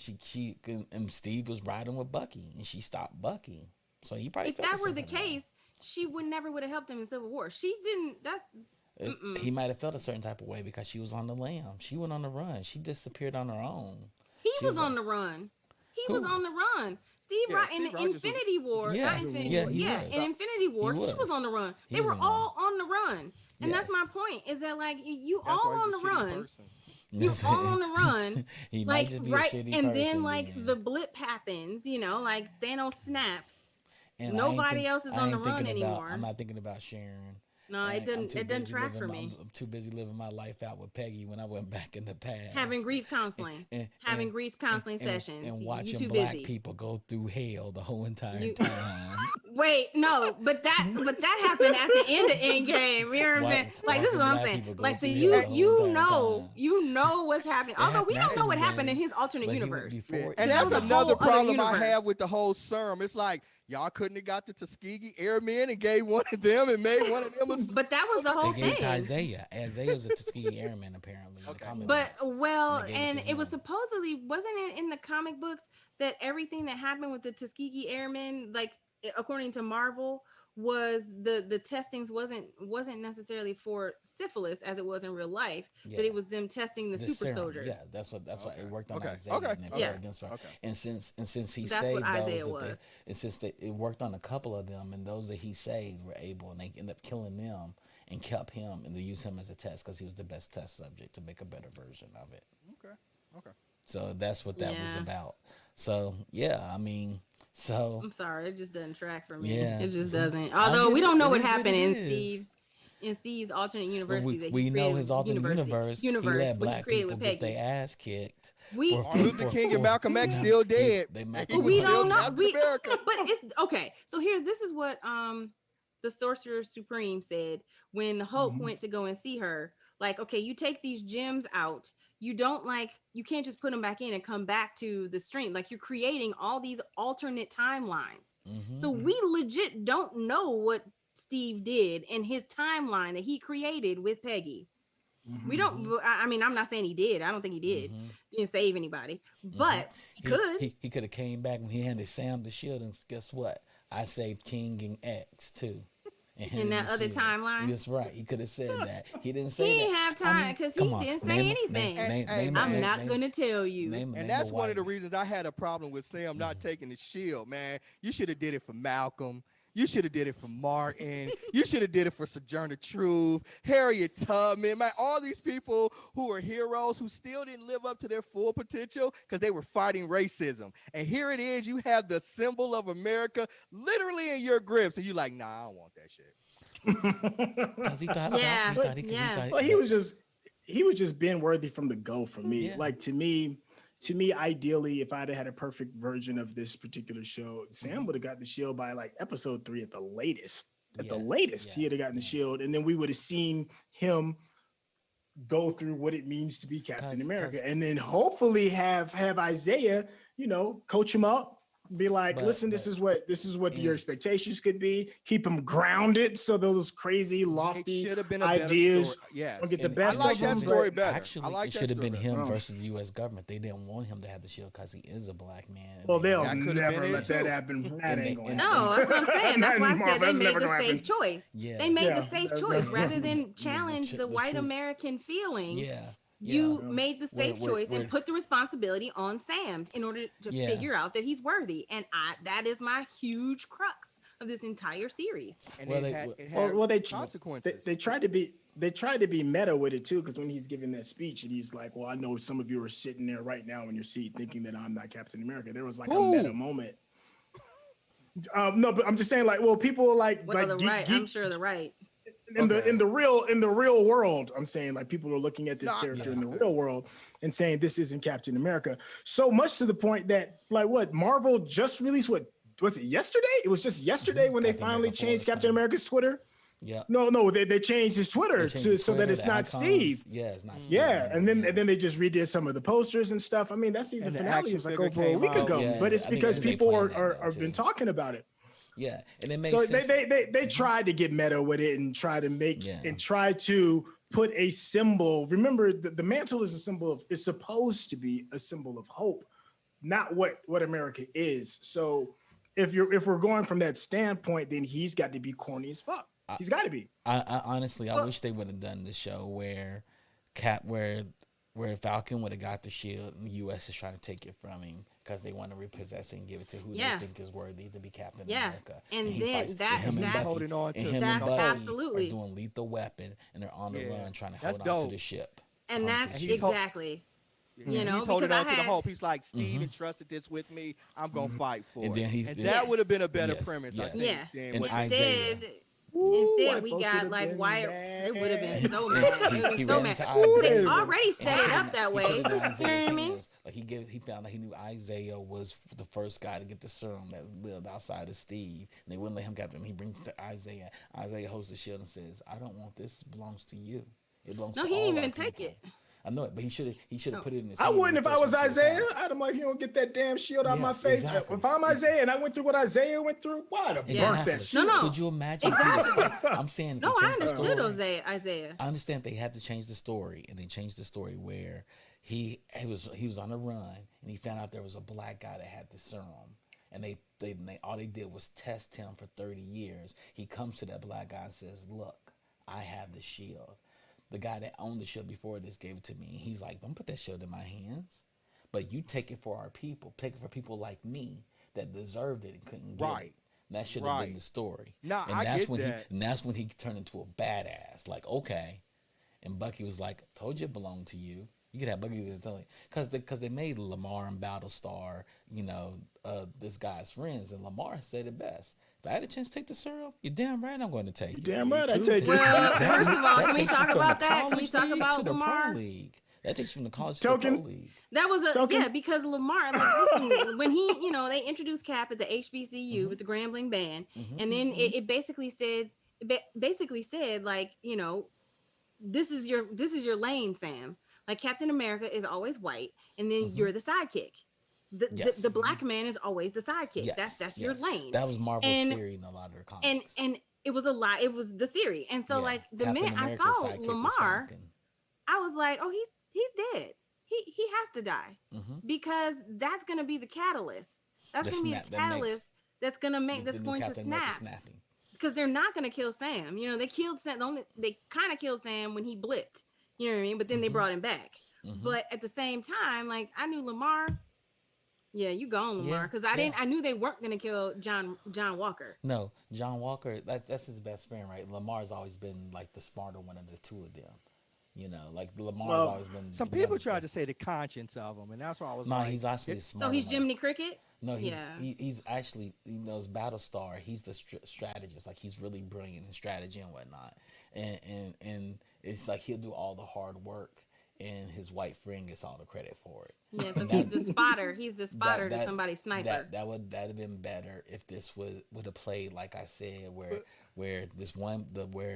and Steve was riding with Bucky, and she stopped Bucky. So he probably.
If that were the case, she never would have helped him in Civil War. She didn't.
He might have felt a certain type of way because she was on the lam. She went on the run. She disappeared on her own.
He was on the run. He was on the run. Steve Rogers in Infinity War, not Infinity War. Yeah, in Infinity War, he was on the run. They were all on the run. And that's my point, is that like you all on the run. You all on the run. Like right, and then like the blip happens, you know, like Thanos snaps. And nobody else is on the run anymore.
I'm not thinking about Sharon.
No, it doesn't track for me.
I'm too busy living my life out with Peggy when I went back in the past.
Having grief counseling, having grief counseling sessions,
and watching black people go through hell the whole entire time.
Wait, no, but that happened at the end of Endgame. You know what I'm saying? Like this is what I'm saying. Like so you know what's happening. Although we don't know what happened in his alternate universe.
And that's another problem I have with the whole serum. It's like y'all couldn't have got the Tuskegee Airmen and gave one of them and made one of them.
But that was the whole thing.
They gave Isaiah. Isaiah was a Tuskegee Airman apparently.
But it was supposedly, wasn't it in the comic books that everything that happened with the Tuskegee Airmen, like according to Marvel, was the testings wasn't necessarily for syphilis as it was in real life, that it was them testing the super
serum.
soldier.
Yeah, that's what it worked on Isaiah. And since he
that's
saved
what Isaiah was.
And since it worked on a couple of them, and those that he saved were able, and they ended up killing them and kept him, and they used him as a test because he was the best test subject to make a better version of it.
Okay.
So that's what that was about. So yeah, I mean. So
I'm sorry, it just doesn't track for me.
Yeah.
It just doesn't. Although we don't know what happened in Steve's alternate universe.
We know his alternate universe. He let black people get their ass kicked.
Luther King and Malcolm X still dead.
We don't know. But it's okay. So this is what the Sorcerer Supreme said when Hulk went to go and see her. Like, okay, you take these gems out. You can't just put them back in and come back to the stream. Like you're creating all these alternate timelines. So we legit don't know what Steve did in his timeline that he created with Peggy. We don't, I mean, I'm not saying he did. I don't think he did. He didn't save anybody, but
he could have came back when he handed Sam the shield, and guess what? I saved King and X too.
In that other timeline.
That's right. He could have said that. He didn't say that.
He didn't have time because he didn't say anything. I'm not going to tell you.
And that's one of the reasons I had a problem with Sam not taking the shield, man. You should have did it for Malcolm. You should have did it for Martin. You should have did it for Sojourner Truth, Harriet Tubman, man. All these people who are heroes who still didn't live up to their full potential because they were fighting racism. And here it is, you have the symbol of America literally in your grips, and you're like, nah, I don't want that shit.
Well, he was just BingeWorthy from the go for me. Like to me, ideally, if I'd had a perfect version of this particular show, Sam would have got the shield by like episode 3 at the latest. He had gotten the shield, and then we would have seen him go through what it means to be Captain America, and then hopefully have Isaiah, coach him up. Be like, listen, this is what your expectations could be. Keep them grounded so those crazy, lofty ideas don't get the best of them.
Story better.
Actually, it should have been him versus the U.S. government. They didn't want him to have the shield because he is a black man.
Well, they'll never let that happen. That ain't going to happen.
No, that's what I'm saying. That's why I said they made the safe choice. They made the safe choice rather than challenge the white American feeling. You made the safe choice and put the responsibility on Sam in order to figure out that he's worthy. And that is my huge crux of this entire series.
And
they
consequences.
They tried to be meta with it too, because when he's giving that speech and he's like, well, I know some of you are sitting there right now in your seat thinking that I'm not Captain America. There was like a meta moment. No, but I'm just saying, like, well, people are like,
I'm sure they're right.
In the real world, I'm saying, like, people are looking at this character in the real world and saying this isn't Captain America. So much to the point that, like, what Marvel just released, what was it yesterday? It was just yesterday when they finally changed Captain America's Twitter.
Yeah.
No, they changed his Twitter so that it's not Steve.
Yeah, it's not Steve.
Yeah, and then they just redid some of the posters and stuff. I mean, that season finale was like over a week ago, but it's because people are been talking about it.
Yeah, and it makes
sense.
So
they tried to get meta with it and try to make and try to put a symbol. Remember, the mantle is a symbol of, it's supposed to be a symbol of hope, not what America is. So if we're going from that standpoint, then he's got to be corny as fuck. He's got to be.
I honestly, I wish they would have done the show where Falcon would have got the shield and the U.S. is trying to take it from him because they want to repossess it and give it to who they think is worthy to be Captain America.
And then that's
holding on to
that's absolutely
are doing Lethal Weapon and they're on the run trying to hold on to the ship.
And that's exactly. You know,
he's holding on to the hope. He's like, Steve entrusted this with me. I'm gonna fight for it. And that would have been a better premise. I think,
Instead, we got like Wyatt. It would have been so mad. It would have been so mad. They already set it up that way. You know what I mean?
Like he found out he knew Isaiah was the first guy to get the serum that lived outside of Steve, and they wouldn't let him get them. He brings it to Isaiah. Isaiah holds the shield and says, "I don't want this. It belongs to you. It belongs to all."
No, he didn't even
people.
take it.
I know it, but he should have put it in his.
I wouldn't if I was Isaiah. I'd have like, you don't get that damn shield out of my face. Exactly. If I'm Isaiah and I went through what Isaiah went through, why I'd have burnt that shit?
No.
Could you imagine?
Exactly.
I'm saying.
No, I understood Isaiah.
I understand they had to change the story, and they changed the story where he was on a run and he found out there was a black guy that had the serum, and they all they did was test him for 30 years. He comes to that black guy and says, "Look, I have the shield." The guy that owned the shield before this gave it to me. He's like, "Don't put that shield in my hands, but you take it for our people. Take it for people like me that deserved it and couldn't get it." And that should have been the story.
No,
and that's when he turned into a badass. Like, okay. And Bucky was like, "Told you it belonged to you. You could have Bucky there telling you." Because they made Lamar and Battlestar, this guy's friends, and Lamar said it best. If I had a chance to take the serum, you're damn right I'm going to take it.
You're damn right I take it.
Well, first of all, can we talk about that? Can we talk about Lamar?
That takes you from the college to the pro league.
That was because Lamar, like, listen, when he, they introduced Cap at the HBCU with the Grambling band, and then it basically said, like, this is your lane, Sam. Like, Captain America is always white, and then you're the sidekick. The black man is always the sidekick.
Yes,
that's your lane.
That was Marvel's theory in a lot of their comics.
And it was a lie. It was the theory. And so like the minute I saw Lamar, I was like, oh, he's dead. He has to die because that's gonna be the catalyst. That's gonna be the catalyst that's going to snap. Because they're not gonna kill Sam. They killed Sam. They kind of killed Sam when he blipped. You know what I mean? But then they brought him back. But at the same time, like, I knew Lamar. Yeah, you gone, Lamar, because I knew they weren't gonna kill John Walker.
No, John Walker, that's his best friend, right? Lamar's always been like the smarter one of the two of them. Like Lamar's always been.
Some people tried to say the conscience of him, and that's why I was like,
he's actually smart.
So he's Jiminy Cricket?
No, he's actually, Battlestar. He's the strategist. Like, he's really brilliant in strategy and whatnot. And it's like he'll do all the hard work, and his white friend gets all the credit for it.
Yeah, so he's the spotter. He's the spotter to somebody's sniper.
That would have been better if this would have played, like I said, where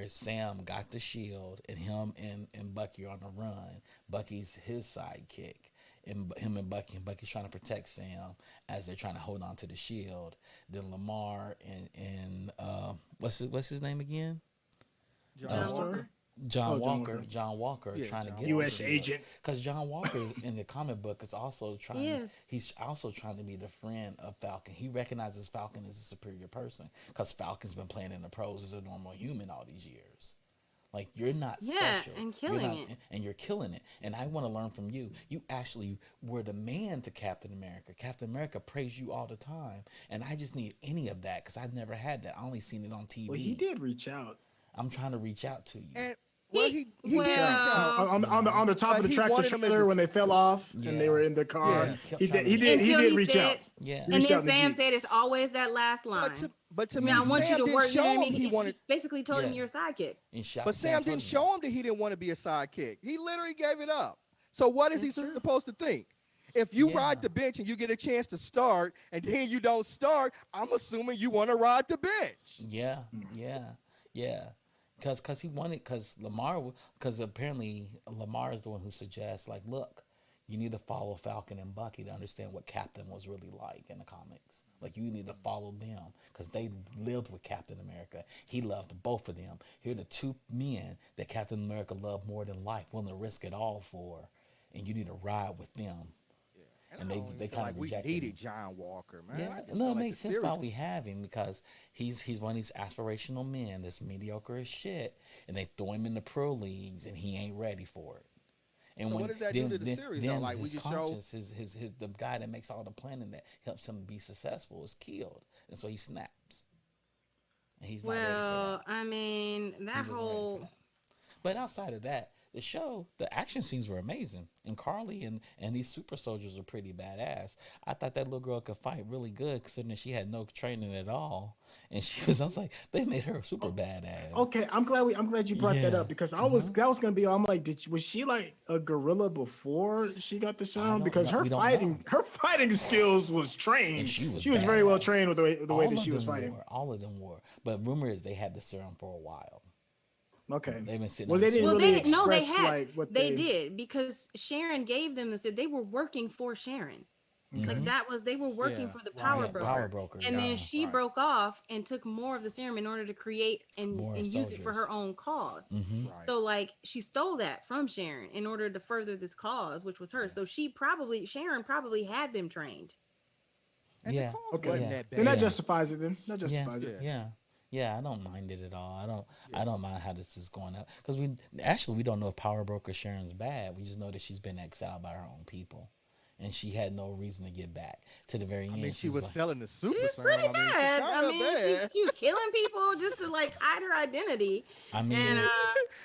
Sam got the shield and him and Bucky are on the run. Bucky's his sidekick, and him and Bucky's trying to protect Sam as they're trying to hold on to the shield. Then Lamar and what's his name again? John Walker trying to get
U.S. agent,
because John Walker in the comic book is also he's also trying to be the friend of Falcon. He recognizes Falcon as a superior person because Falcon's been playing in the pros as a normal human all these years. Like, you're not special.
And killing it.
And you're killing it. And I want to learn from you. You actually were the man to Captain America. Captain America praised you all the time. And I just need any of that because I've never had that. I only seen it on TV.
Well, he did reach out.
I'm trying to reach out to you.
And he did reach out
on the top of the tractor trailer when they fell off and they were in the car. Yeah. He did reach out.
Yeah.
And then Sam said it's always that last line.
But to me,
I want
Sam
you to work.
Show him he wanted.
Basically told him you're a sidekick.
But Sam didn't show him that he didn't want to be a sidekick. He literally gave it up. So what is he supposed to think? If you ride the bench and you get a chance to start, and then you don't start, I'm assuming you want to ride the bench.
Yeah. Because apparently Lamar is the one who suggests, like, look, you need to follow Falcon and Bucky to understand what Captain was really like in the comics. Like, you need to follow them because they lived with Captain America. He loved both of them. Here are the two men that Captain America loved more than life, willing to risk it all for, and you need to ride with them. And they kind of rejected
we needed
him.
John Walker, man.
Yeah, no, it makes sense why we have him, because he's one of these aspirational men that's mediocre as shit, and they throw him in the pro leagues, and he ain't ready for it. And
so
when,
what does that do to the series?
Then
like,
his
we just
conscience, his the guy that makes all the planning that helps him be successful is killed, and so he snaps. And he's not ready for that.
I mean, that whole.
But outside of that, the action scenes were amazing, and Carly and these super soldiers are pretty badass. I thought that little girl could fight really good, considering she had no training at all, and I was like, they made her super badass.
Okay, I'm glad you brought that up, because that was gonna be. I'm like, was she like a gorilla before she got the serum? Because her fighting skills was trained.
And she was
very well trained with the way that she was fighting.
All of them were, but rumor is they had the serum for a while.
Okay.
They've been sitting.
Well, they didn't really express,
they had.
Like, what
they did, because Sharon gave them this. They were working for Sharon.
Mm-hmm.
Like they were working for the power broker. And then she broke off and took more of the serum in order to create and use it for her own cause.
Mm-hmm.
Right.
So like she stole that from Sharon in order to further this cause, which was hers. So Sharon probably had them trained.
And
yeah.
Okay. Then that justifies it. That justifies it.
Yeah. Yeah, I don't mind it at all. I don't mind how this is going up, because we don't know if Power Broker Sharon's bad. We just know that she's been exiled by her own people, and she had no reason to get back to the very end.
I mean, she was selling the super serum.
Pretty bad. She was killing people just to like hide her identity.
I mean,
and,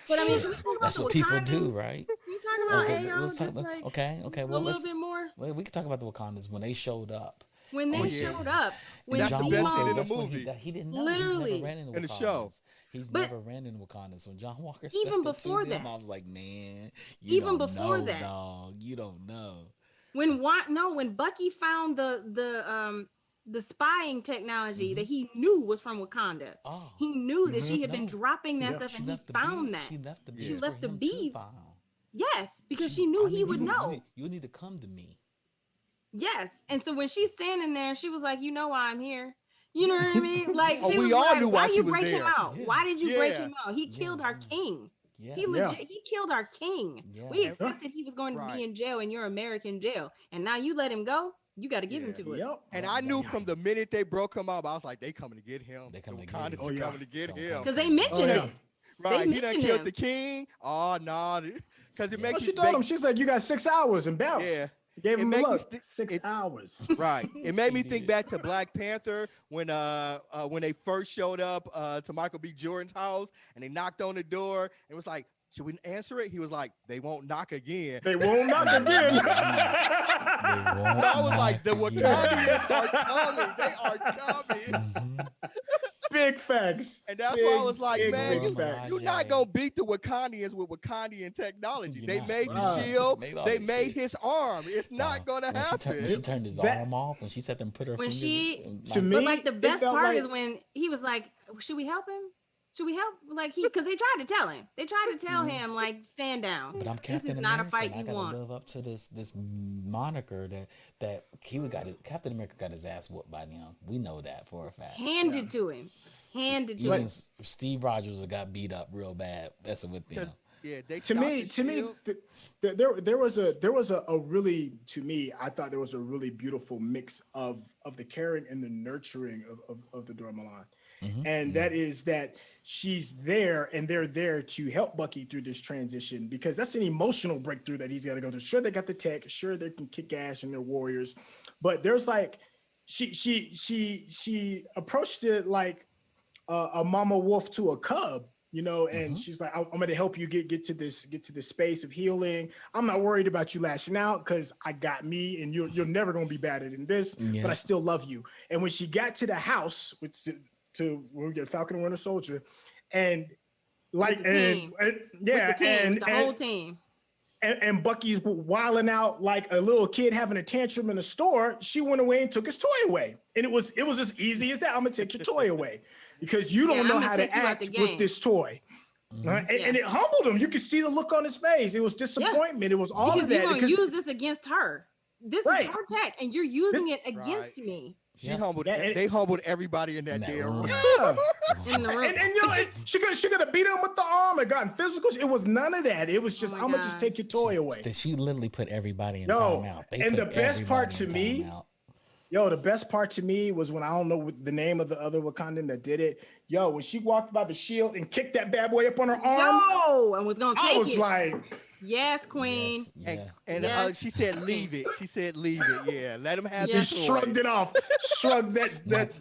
but I mean,
that's what people do, right?
We talk about a little bit more.
Well, we can talk about the Wakandans when they showed up.
When they showed up, when
that's the best scene in the
that's
movie.
He didn't know.
Literally.
He's never ran into
in the show.
He's never ran into Wakanda. So when John Walker
even
stepped
before
into
that,
them, I was like, man,
you
don't
before
know,
that,
dog. You don't know.
When Bucky found the spying technology that he knew was from Wakanda.
Oh.
He knew that she had been dropping that stuff, and he found that.
She left the beads.
Yes, because she knew he would know.
You need to come to me.
Yes. And so when she's standing there, she was like, you know why I'm here. You know what I mean? Like, she was
we all
like,
knew why she was there.
Him out?
Yeah.
Why did you break him out? He killed our king.
Yeah.
He killed our king.
Yeah.
We accepted he was going to be in jail in your American jail. And now you let him go? You got to give him to us.
Yep.
And I knew from the minute they broke him up, I was like, they coming to get him.
They coming to
get him.
Because they mentioned it.
Right. He done killed the king. Oh, no. Because it makes
she told him, she's like, you got 6 hours and bounce.
Yeah.
Gave him a look. 6 hours.
Right. It made me think back to Black Panther when they first showed up to Michael B. Jordan's house and they knocked on the door and it was like, should we answer it? He was like, they won't knock again.
They won't knock again.
I was like, the Wakandians are coming. They are coming.
Mm-hmm.
Big facts.
And that's why I was like, man, you're
Yeah.
not going to beat the Wakandians with Wakandian technology.
You're
they
not.
made the shield. They made his arm. It's not going to happen.
When she turned his arm off, when she sat there and put her
When
fingers
to me, but like the best part is when he was like, should we help him? Should we help? Like because they tried to tell him. They tried to tell him like, stand down.
But I'm Captain
This is
America.
not a fight
I
you
gotta
want.
live up to this moniker that Captain America got his ass whooped by them. We know that for a fact.
Handed to him.
Even Steve Rogers got beat up real bad. That's with them.
Yeah,
to me, there was a really, to me, I thought there was a really beautiful mix of the caring and the nurturing of the Dora Milaje. And that is that she's there and they're there to help Bucky through this transition, because that's an emotional breakthrough that he's got to go through. Sure, they got the tech, sure they can kick ass and they're warriors, but there's like she approached it like a mama wolf to a cub, you know, and she's like, I'm going to help you get to this space of healing. I'm not worried about you lashing out because I got me and you're never going to be better than this, but I still love you. And when she got to the house, to where we get Falcon and Winter Soldier, and like, the whole team. And Bucky's wilding out like a little kid having a tantrum in a store, she went away and took his toy away. And it was as easy as that. I'm gonna take your toy away because you don't know how to act with this toy. And it humbled him. You could see the look on his face. It was disappointment. It was all of that.
You're gonna use this against her. This is her tech, and you're using it against me.
She humbled. They humbled everybody in that damn room.
Yeah.
In the room.
And you know, she could have beat him with the arm and gotten physical. It was none of that. It was just, I'm gonna just take your toy away.
She literally put everybody in timeout.
And the best part to me, the best part to me was when I don't know the name of the other Wakandan that did it. Yo, when she walked by the shield and kicked that bad boy up on her arm.
And was gonna take it.
I was like,
yes, queen.
Yes.
And she said, leave it. She said, leave it. Yeah, let him have this.
He shrugged it off. Shrugged that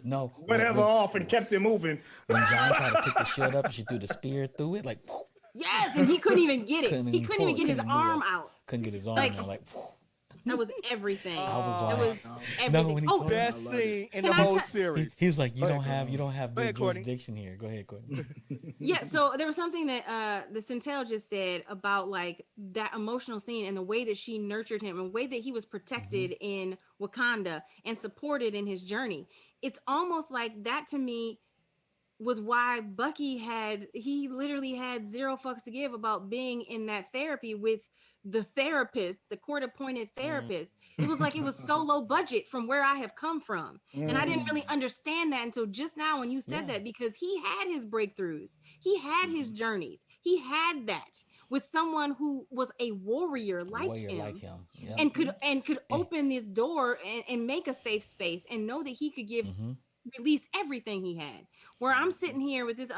whatever off and kept it moving.
When John tried to pick the shield up and she threw the spear through it, like.
Yes, and he couldn't even get it. He couldn't even get his arm out.
Couldn't get his arm out. Like.
That was everything.
I was like,
everything.
Best scene in the whole series.
He was like, you don't have big jurisdiction here. Go ahead, Courtney.
Yeah, so there was something that the Syntell just said about like that emotional scene and the way that she nurtured him and the way that he was protected in Wakanda and supported in his journey. It's almost like that to me was why Bucky he literally had zero fucks to give about being in that therapy with the therapist, the court-appointed therapist. It was like it was so low budget from where I have come from. And I didn't really understand that until just now when you said that, because he had his breakthroughs. He had his journeys. He had that with someone who was a warrior like him. Yeah. And could open this door and make a safe space and know that he could give release everything he had. Where I'm sitting here with this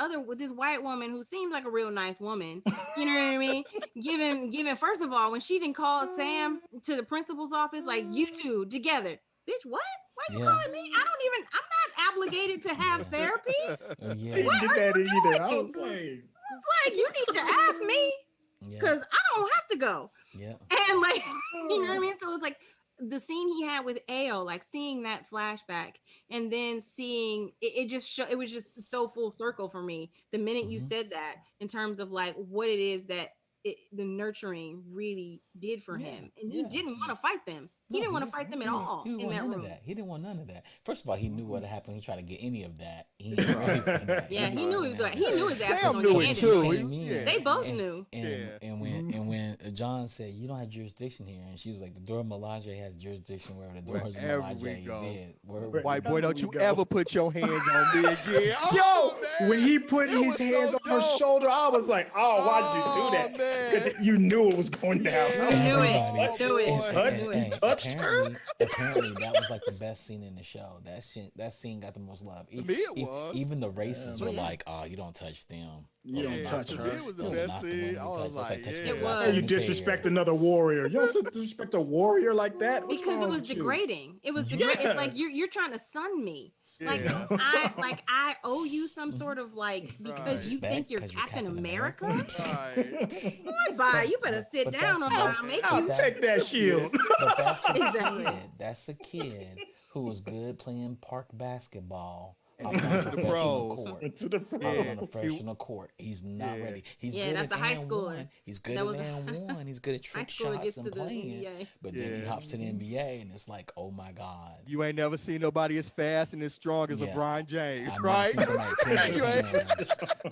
white woman who seemed like a real nice woman, you know what I mean? Given first of all, when she didn't call Sam to the principal's office, like, you two together, bitch, what? Why you calling me? I'm not obligated to have therapy.
I didn't get that either. I was like,
it's like, you need to ask me because I don't have to go.
Yeah.
And like, you know what I mean? So it's like the scene he had with Ao, like seeing that flashback and then seeing it was just so full circle for me the minute you said that, in terms of like what it is that the nurturing really did for him. And he didn't want to fight them. He didn't want to fight them at all in that room.
He didn't want none of that. First of all, he knew what had happened. He tried to get any of that. He knew his ass was
knew it too.
They both knew.
And when John said, you don't have jurisdiction here, and she was like, the Dora Milaje has jurisdiction wherever the Dora Milaje is.
White boy, don't you ever put your hands on me again.
When he put his hands on her shoulder, I was like, why did you do that? Because you knew it was going down.
I knew it.
Touched her.
Apparently, that was like the best scene in the show. That scene got the most love. Even the racists were like, "Oh, you don't touch them.
You don't touch her."
It was the best scene. I was like,
you disrespect another warrior. You don't disrespect a warrior like that.
Because it was degrading. It was degrading. It's like you're trying to sun me. Like I owe you some sort of because you think you're Captain America. Bye. You better sit down or I'll make you
take that shield.
But that's a kid who was good playing park basketball. On the professional court. He's not ready. He's good
that's
at
a high schooler.
He's good at and he's good at trick shots and playing. But then he hops to the NBA and it's like, oh my God.
You ain't never seen nobody as fast and as strong as LeBron James, right?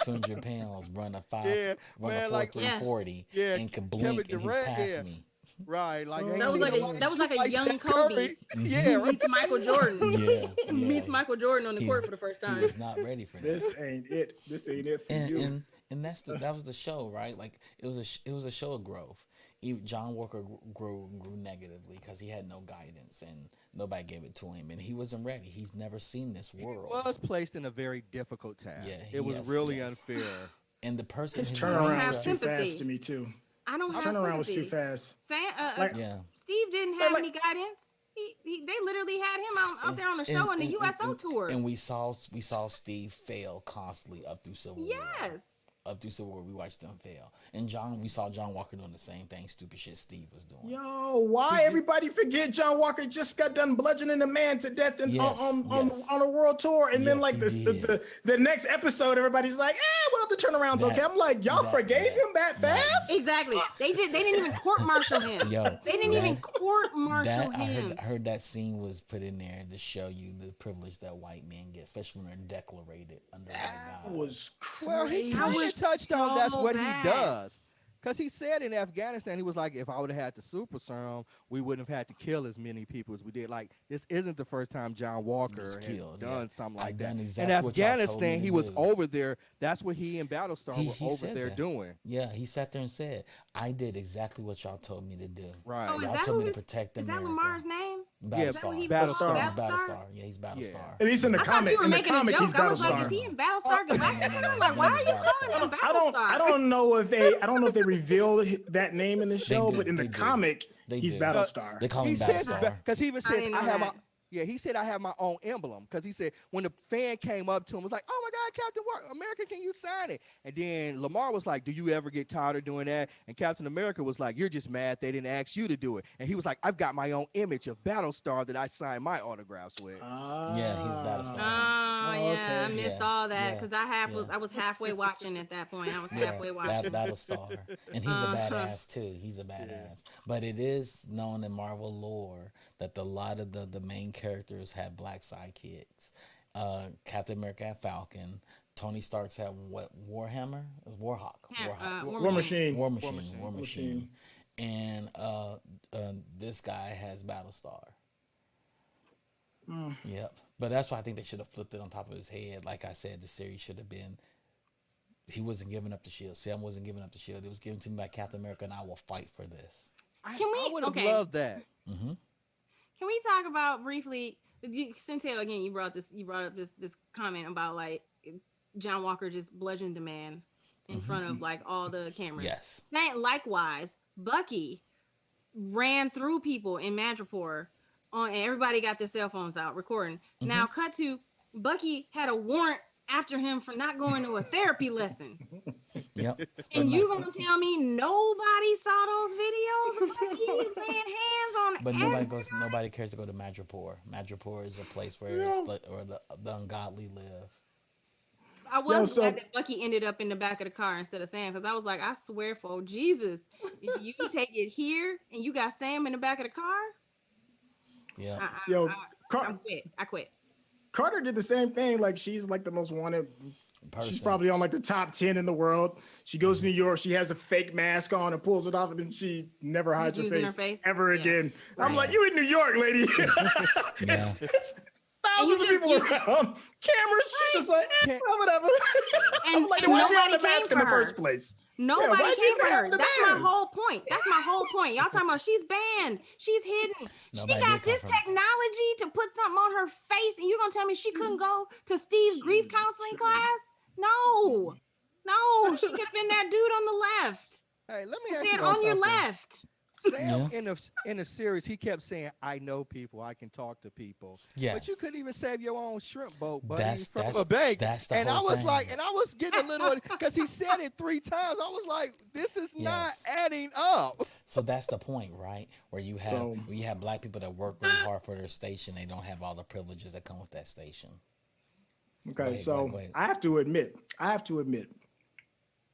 200 pounds, run a 4.40 and can blink and he's past me.
Right, like
that was like a young Kobe. Meets Michael Jordan. Meets Michael Jordan on the court for the first time.
He's not ready for that.
This ain't it for you.
And that was the show, right? Like it was a show of growth. John Walker grew negatively because he had no guidance and nobody gave it to him, and he wasn't ready. He's never seen this world.
He was placed in a very difficult task. It was really unfair.
And the person
his turnaround was too fast to me too.
I don't have
turnaround was too fast.
Steve didn't have any guidance. They literally had him out there on the show on the USO tour.
And we saw Steve fail constantly up through Civil War.
Yes.
Up through Civil War, we watched them fail. And we saw John Walker doing the same thing, stupid shit Steve was doing.
Yo, why everybody forget John Walker just got done bludgeoning a man to death on a world tour, and then like the next episode, everybody's like, well, the turnaround's okay. I'm like, y'all forgave him that fast?
Exactly. They didn't even court-martial him. They didn't even court-martial him.
I heard that scene was put in there to show you the privilege that white men get, especially when they're declarated under white God.
That was crazy.
Well, he touched on that's what he does. Because he said in Afghanistan, he was like, if I would have had the super serum, we wouldn't have had to kill as many people as we did. Like, this isn't the first time John Walker has done something like that.
Exactly
in Afghanistan, he was over there. That's what he and Battlestar were over there doing.
Yeah, he sat there and said, I did exactly what y'all told me to do.
Right.
Oh,
y'all told me to protect America.
Is that Lamar's name?
Battlestar.
Yeah, Battlestar.
He's Battlestar. Yeah, he's Battlestar.
Yeah.
At least in the comic.
You were
in the
making
comic,
a joke.
he's
I was like,
Battlestar.
is he in Battlestar Galactica? I'm like, why are you calling him Battlestar?
I don't know if they reveal that name in the show, but in the comic, he's Battlestar.
They call him Battlestar.
Because he even says, he said I have my own emblem. Because he said when the fan came up to him, was like, oh my God, Captain America, can you sign it? And then Lamar was like, do you ever get tired of doing that? And Captain America was like, you're just mad they didn't ask you to do it. And he was like, I've got my own image of Battlestar that I sign my autographs with.
Yeah, he's Battlestar.
Oh, yeah, I missed all that because I was halfway watching at that point. I was halfway watching.
Battlestar, and he's a badass too. He's a badass. But it is known in Marvel lore that a lot of the main characters have black sidekicks. Captain America had Falcon. Tony Stark's had what? Warhammer? Warhawk.
War Machine.
War Machine. And this guy has Battlestar. Yep. But that's why I think they should have flipped it on top of his head. Like I said, the series should have been, he wasn't giving up the shield. Sam wasn't giving up the shield. It was given to me by Captain America, and I will fight for this.
I would have loved that.
Mm-hmm.
Can we talk about briefly? Syntell, again, you brought up this comment about like John Walker just bludgeoned a man in front of like all the cameras.
Yes.
Likewise, Bucky ran through people in Madripoor and everybody got their cell phones out recording. Now, cut to Bucky had a warrant after him for not going to a therapy lesson.
Yep.
And you gonna tell me nobody saw those videos of Bucky laying hands on?
But nobody cares to go to Madripoor. Madripoor is a place where the ungodly live.
I was glad that Bucky ended up in the back of the car instead of Sam, because I was like, I swear for Jesus, if you take it here and you got Sam in the back of the car,
yeah.
I quit.
Carter did the same thing. Like, she's like the most wanted
person.
She's probably on like the top 10 in the world. She goes to New York. She has a fake mask on and pulls it off, and then she never hides her face ever again. Right. I'm like, you in New York, lady. It's thousands of people around. Cameras. She's just like, whatever.
And
like, why'd you have the mask in the first place?
Nobody came for her. That's my whole point. Y'all talking about she's banned. She's hidden. She got this technology to put something on her face, and you're going to tell me she couldn't go to Steve's grief counseling class? No. She could have been that dude on the left.
Hey, let me ask
you on your left.
Sam, in the series, he kept saying, I know people, I can talk to people.
Yes.
But you couldn't even save your own shrimp boat, buddy,
from
a bank.
And
I was like, and I was getting a little, because he said it 3 times. I was like, this is not adding up.
So that's the point, right? Where you have black people that work really hard for their station. They don't have all the privileges that come with that station.
Okay, I have to admit,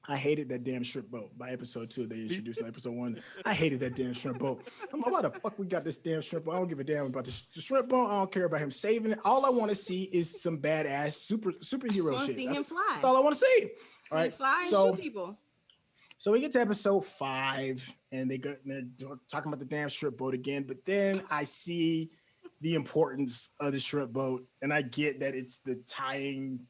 I hated that damn shrimp boat by episode 2. They introduced in episode 1. I hated that damn shrimp boat. I'm like, why the fuck we got this damn shrimp boat? I don't give a damn about the shrimp boat. I don't care about him saving it. All I want to see is some badass superhero shit.
See him fly.
That's all I want to see. All right.
Fly and shoot people.
So we get to episode 5, and they're talking about the damn shrimp boat again. But then I see the importance of the shrimp boat, and I get that it's the tying.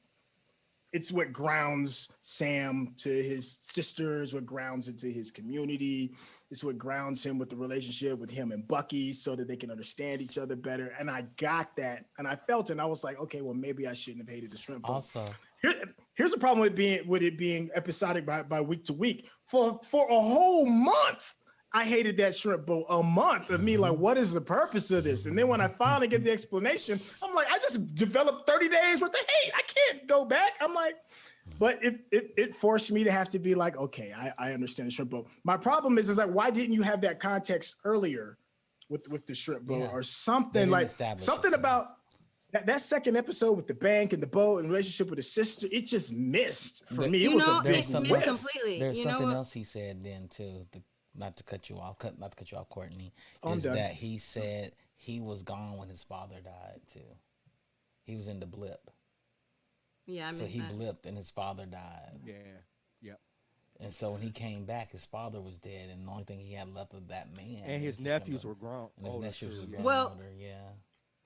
It's what grounds Sam to his sisters, what grounds into his community. It's what grounds him with the relationship with him and Bucky so that they can understand each other better. And I got that. And I felt it. And I was like, okay, well, maybe I shouldn't have hated the shrimp boat.
Also,
here's the problem with it being episodic by week to week. For a whole month, I hated that shrimp boat. A month of me like, what is the purpose of this? And then when I finally get the explanation, I'm like, I just developed 30 days worth of hate. I can't go back. I'm like, but it forced me to have to be like, okay, I understand the shrimp boat. My problem is like, why didn't you have that context earlier with the shrimp boat or something like something about that second episode with the bank and the boat and relationship with his sister? It just missed for me. It was a big
miss completely.
There's something else he said then too. Not to cut you off, Courtney, that he said he was gone when his father died too. He was in the blip.
Yeah,
so he blipped and his father died.
Yeah, yep.
And And so when he came back, his father was dead, and the only thing he had left of that man.
And his nephews were grown.
And his nephews were grown
well,
older, yeah.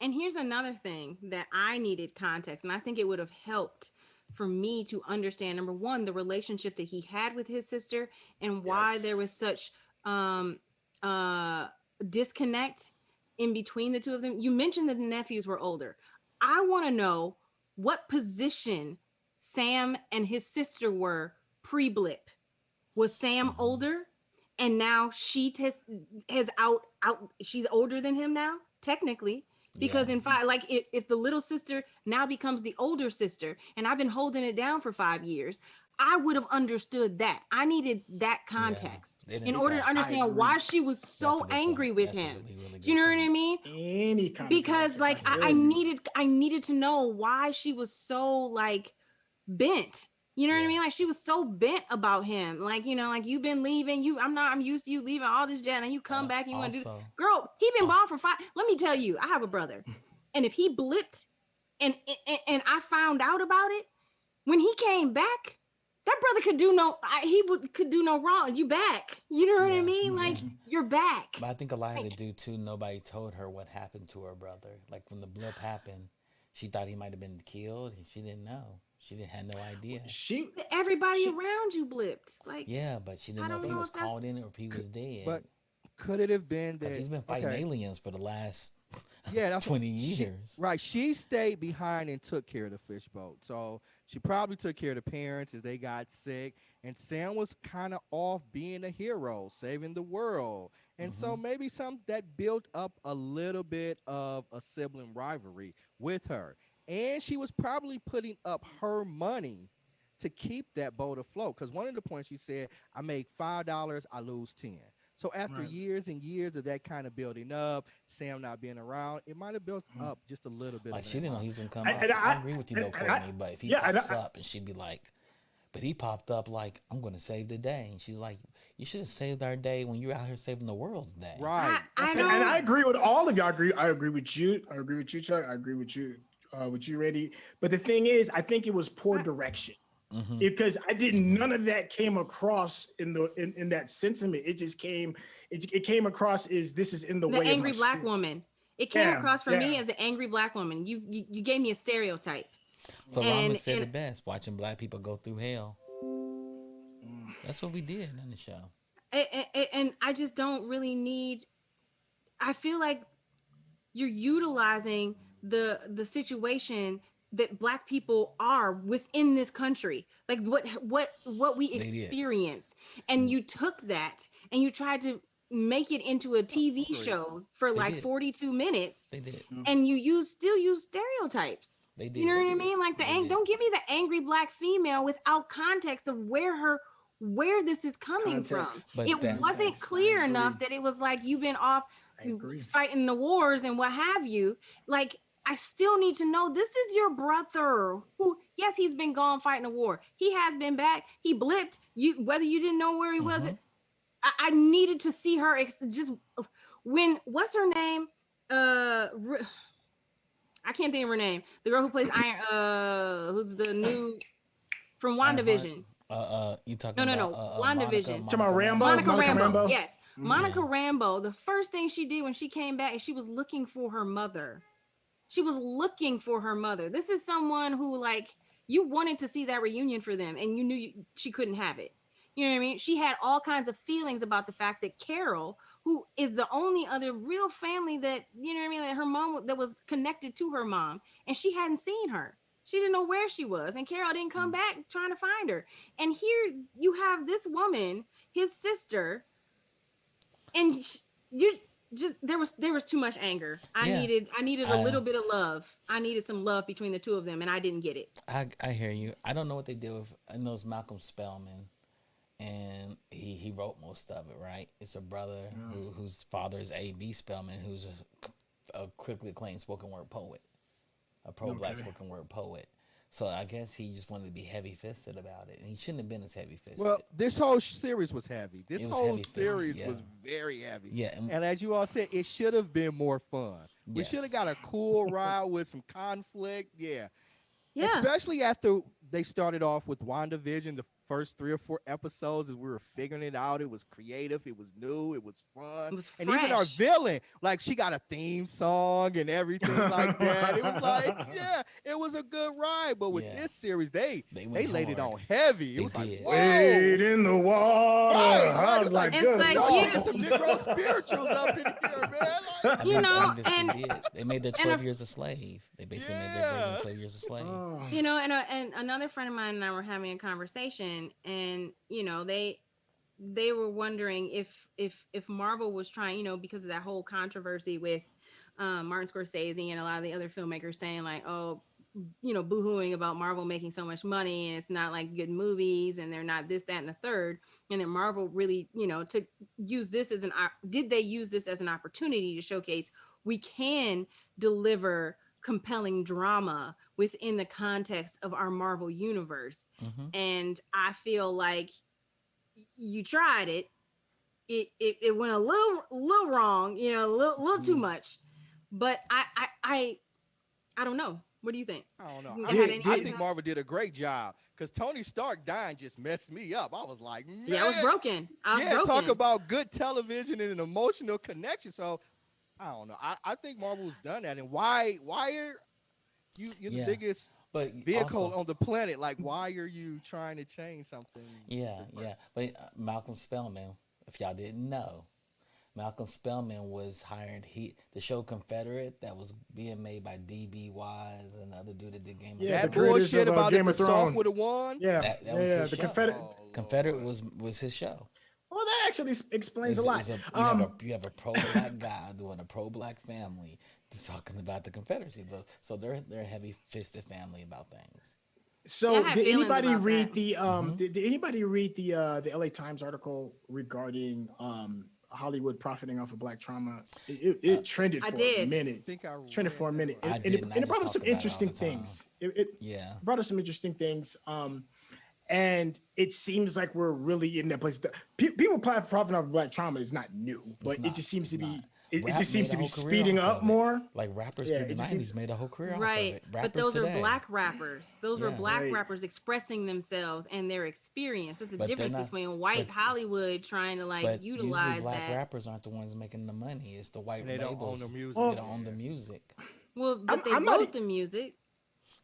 And here's another thing that I needed context, and I think it would have helped for me to understand, number one, the relationship that he had with his sister and why there was such disconnect in between the two of them. You mentioned that the nephews were older. I want to know what position Sam and his sister were pre-blip. Was Sam older, and now she has out she's older than him now, technically, because in fact, like if the little sister now becomes the older sister, and I've been holding it down for 5 years, I would have understood that. I needed that context in order to understand why she was so angry with him. Really do you know what I mean?
Any kind
because like I needed to know why she was so like bent. You know what I mean? Like she was so bent about him. Like, you know, like you've been leaving. I'm used to you leaving all this jazz, and you come back and you want to do. Girl, he been gone for 5. Let me tell you, I have a brother, and if he blipped, and I found out about it when he came back, that brother could do no wrong. You back. You know what I mean? Like you're back.
But I think a lot of it do too. Nobody told her what happened to her brother. Like when the blip happened, she thought he might have been killed, and she didn't know. She had no idea.
Everybody around you blipped. Like
but she didn't know if he was caught in it or if he was dead.
But could it have been that
he's been fighting aliens for the last
that's
20 years?
She stayed behind and took care of the fish boat. So she probably took care of the parents as they got sick. And Sam was kind of off being a hero, saving the world. And so maybe that built up a little bit of a sibling rivalry with her. And she was probably putting up her money to keep that boat afloat. Because one of the points she said, I make $5, I lose 10. So after years and years of that kind of building up, Sam not being around, it might have built up just a little bit.
Like she didn't know he was going to come out. I agree with you though, Cortney. But if he pops up and she'd be like, but he popped up like, I'm going to save the day. And she's like, you should have saved our day when you're out here saving the world's day.
Right.
And I agree with all of y'all. I agree with you. I agree with you, Chuck. I agree with you. With you ready, but the thing is, I think it was poor direction because none of that came across in that sentiment. It just came across as this is in the way.
The angry black woman. It came across for me as an angry black woman. You gave me a stereotype.
So Rama said it best: watching black people go through hell. That's what we did on the show.
And I just don't really need. I feel like you're utilizing the situation that black people are within this country, like what we experience, and you took that and you tried to make it into a TV show for 42 minutes. They did. And you still use stereotypes. They did. You know what I mean? Like don't give me the angry black female without context of where this is coming from. But it wasn't clear enough that it was like you've been off fighting the wars and what have you. Like I still need to know this is your brother who, yes, he's been gone fighting a war. He has been back. He blipped. Whether you didn't know where he was, I needed to see her just when, what's her name? I can't think of her name. The girl who plays Iron, who's the new from WandaVision.
You talking about
WandaVision.
Talking about Rambo?
Monica Rambeau. Yes. Monica Rambeau, the first thing she did when she came back is she was looking for her mother. She was looking for her mother. This is someone who, like, you wanted to see that reunion for them, and you knew she couldn't have it. You know what I mean? She had all kinds of feelings about the fact that Carol, who is the only other real family that, you know what I mean, that her mom, that was connected to her mom, and she hadn't seen her. She didn't know where she was, and Carol didn't come back trying to find her. And here you have this woman, his sister, and there was too much anger. I needed a little bit of love. I needed some love between the two of them, and I didn't get it.
I hear you. I don't know what they did with. I know it's Malcolm Spellman, and he wrote most of it. Right? It's a brother whose father is A.B. Spellman, who's a critically acclaimed spoken word poet, a pro-black spoken word poet. So I guess he just wanted to be heavy-fisted about it, and he shouldn't have been as heavy-fisted.
Well, this whole series was heavy. This whole series was very heavy.
Yeah,
and as you all said, it should have been more fun. We should have got a cool ride with some conflict. Yeah. Especially after they started off with WandaVision, the first 3 or 4 episodes as we were figuring it out. It was creative, it was new, it was fun.
It was
and even our
fresh.
villain, like she got a theme song and everything like that. It was like, yeah, it was a good ride. But with this series, they laid it on heavy. It was like, whoa.
Wade in the water. I was like, good.
Get some Jim Crow spirituals up in here, man. Like,
you know,
and they made their 12 years a slave. They basically made their version 12 years a slave.
You know, and another friend of mine and I were having a conversation, and you know, they were wondering if Marvel was trying, you know, because of that whole controversy with Martin Scorsese and a lot of the other filmmakers saying like, oh, you know, boohooing about Marvel making so much money and it's not like good movies and they're not this, that, and the third. And then Marvel really, you know, to use this as did they use this as an opportunity to showcase we can deliver compelling drama within the context of our Marvel universe? And I feel like you tried it. It went a little wrong, you know, a little too much. But I don't know. What do you think?
I don't know. I think Marvel did a great job because Tony Stark dying just messed me up. I was like, man.
Yeah, I was broken.
Talk about good television and an emotional connection. So I don't know. I think Marvel's done that. And why are you're the biggest vehicle
also,
on the planet? Like, why are you trying to change something?
Yeah. But Malcolm Spellman, if y'all didn't know, Malcolm Spellman was hired. The show Confederate that was being made by D.B. Wise and the other dude that did Game of Thrones.
That bullshit about Game of Thrones would have won.
Yeah,
that was his
the
show. Confederate was his show.
Well, that actually explains a lot.
You have a pro-black guy doing a pro-black family talking about the Confederacy. So they're a heavy-fisted family about things.
So did anybody read did anybody read the LA Times article regarding Hollywood profiting off of black trauma? It trended for a minute. Trended for a minute. And it brought up some interesting things. It brought up some interesting things. And it seems like we're really in that place. People profiting off of black trauma is not new, but it just seems to be. It just seems to be speeding up more.
Like rappers through the 90s made a whole career off of it.
But those are black rappers. Those were black rappers expressing themselves and their experience. There's a difference between white Hollywood trying to like utilize
black
that.
Rappers aren't the ones making the money. It's the white
labels.
They don't own the music. They don't own the music.
Well, but they wrote the music.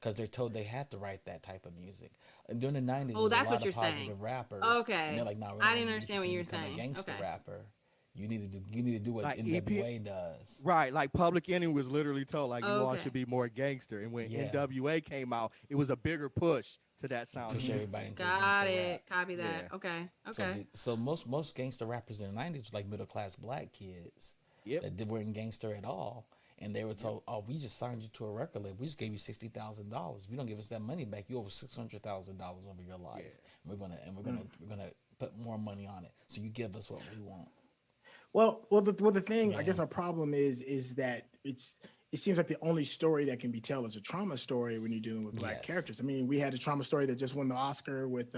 Because they're told they had to write that type of music. And during the 90s,
oh, that's what you're
saying.
saying.
Rappers.
Okay.
And they're like, no,
I didn't understand what you were saying.
A gangster rapper. You need to do what like NWA does.
Right, like Public Enemy was literally told like you all should be more gangster. And when NWA came out, it was a bigger push to that sound.
Push everybody into
Got it. Rap. Copy that.
Yeah.
Okay.
So most gangster rappers in the 90s were like middle class black kids. That they weren't gangster at all. And they were told, "Oh, we just signed you to a record label. We just gave you $60,000. If you don't give us that money back, you owe $600,000 over your life. We're gonna put more money on it. So you give us what we want."
Well, the thing, I guess my problem is that it seems like the only story that can be told is a trauma story when you're dealing with black characters. I mean, we had a trauma story that just won the Oscar with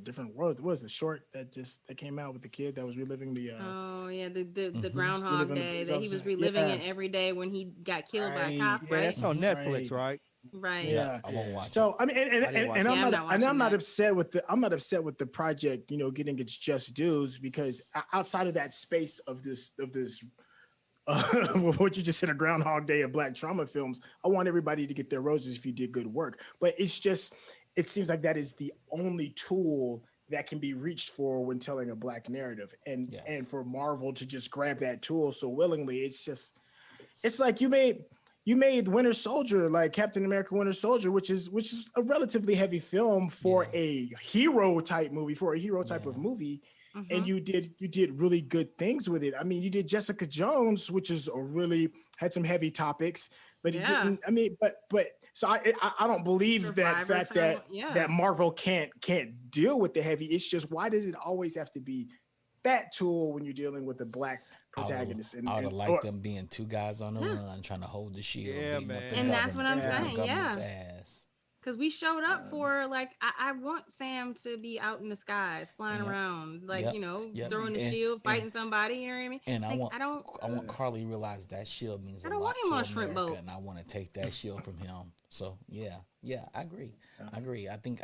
Different Worlds. What was the short that came out with the kid that was reliving the
the Groundhog Day that he was reliving it every day when he got killed by a cop. Right?
Yeah, that's on Netflix, right?
Right.
Yeah.
I won't watch.
So I mean, and I'm not upset with the project, getting its just dues, because outside of that space of this what you just said, a Groundhog Day of black trauma films, I want everybody to get their roses if you did good work. But it seems like that is the only tool that can be reached for when telling a black narrative, and for Marvel to just grab that tool so willingly, it's like you made Winter Soldier, like Captain America Winter Soldier, which is a relatively heavy film for a hero type movie, of movie. Mm-hmm. And you did really good things with it. I mean, you did Jessica Jones, which is had some heavy topics, but it didn't. I mean, but so I don't believe that fact that Marvel can't deal with the heavy. It's just, why does it always have to be that tool when you're dealing with a black protagonist?
I would have liked them being two guys on the run trying to hold the shield.
Yeah, man.
And that's what I'm saying. Yeah. Because we showed up for like I want Sam to be out in the skies, flying around, like throwing the shield, fighting somebody. You know what I mean?
And
like,
I want Carly to realize that shield means
I
a
don't
lot
want him
to
on shrimp
America,
boat.
and I want to take that shield from him. So yeah, I agree. I agree. I think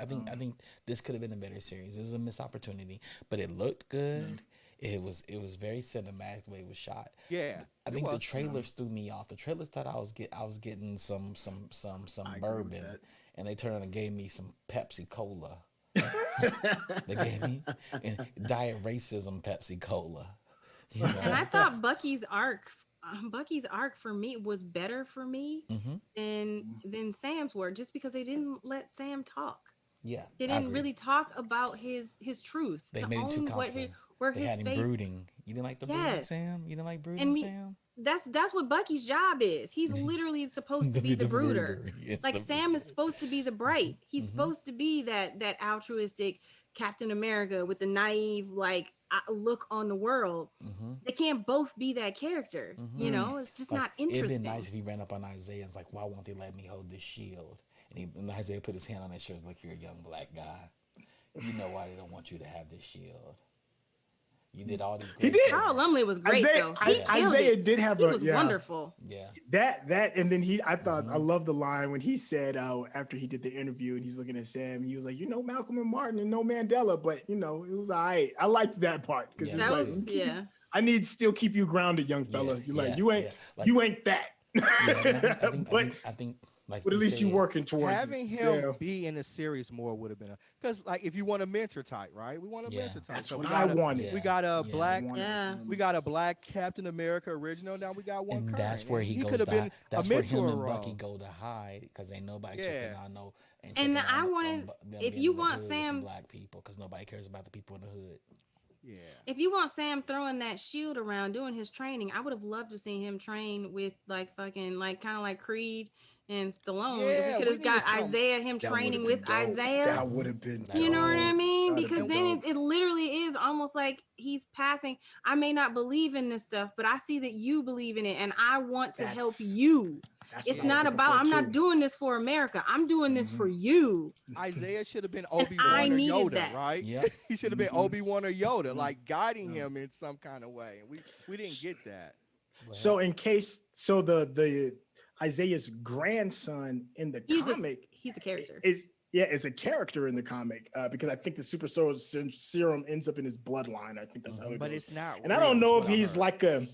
this could have been a better series. It was a missed opportunity, but it looked good. It was very cinematic the way it was shot.
Yeah,
I think the trailers threw me off. The trailers thought I was getting some bourbon, and they turned around and gave me some Pepsi Cola. They gave me diet racism Pepsi Cola. You know?
And I thought Bucky's arc for me was better for me than Sam's were, just because they didn't let Sam talk.
Yeah,
they didn't really talk about his truth.
They made it too comfortable.
Where
they
his
had him
face.
Brooding. You didn't like the brooding Sam? You didn't like brooding Sam?
That's what Bucky's job is. He's literally supposed to be the brooder. Like Sam is supposed to be the bright. He's supposed to be that altruistic Captain America with the naive look on the world. They can't both be that character. You know, it's just not interesting.
It'd been nice if he ran up on Isaiah and was like, "Why won't they let me hold this shield?" And Isaiah put his hand on his shirt, like, "You're a young black guy. You know why they don't want you to have this shield." You did all these.
He did.
Carl Lumley was great though.
Isaiah did have.
He was wonderful.
Yeah. That and then I thought I love the line when he said after he did the interview and he's looking at Sam, he was like, Malcolm and Martin and no Mandela, but it was all right. I liked that part because I need to still keep you grounded, young fella. You ain't that.
I think. Like,
but at least you working towards
having him be in a series more would have been because if you want a mentor type, right? We want a mentor type.
That's what I wanted.
We got a black, we got a black Captain America original. Now we got one.
And
current.
That's where he goes. That's where him and Bucky go to hide because ain't nobody checking on no.
And I wanted, if you want Sam,
black people, because nobody cares about the people in the hood.
Yeah.
If you want Sam throwing that shield around doing his training, I would have loved to see him train with kind of like Creed and Stallone.
Yeah,
we could have got Isaiah, him training with
dope.
Isaiah.
That would have been dope.
You know what I mean? Because then it literally is almost like he's passing. I may not believe in this stuff, but I see that you believe in it and I want to help you. It's not about, I'm not doing this for America. I'm doing this for you.
Isaiah should have been Obi-Wan or Yoda, right?
Yeah.
He should have been Obi-Wan or Yoda, like guiding him in some kind of way. And we didn't get that.
So the Isaiah's grandson in the comic,
he's a character.
Is a character in the comic because I think the super serum ends up in his bloodline. I think that's how it goes.
But it's not.
And I don't know if he's like a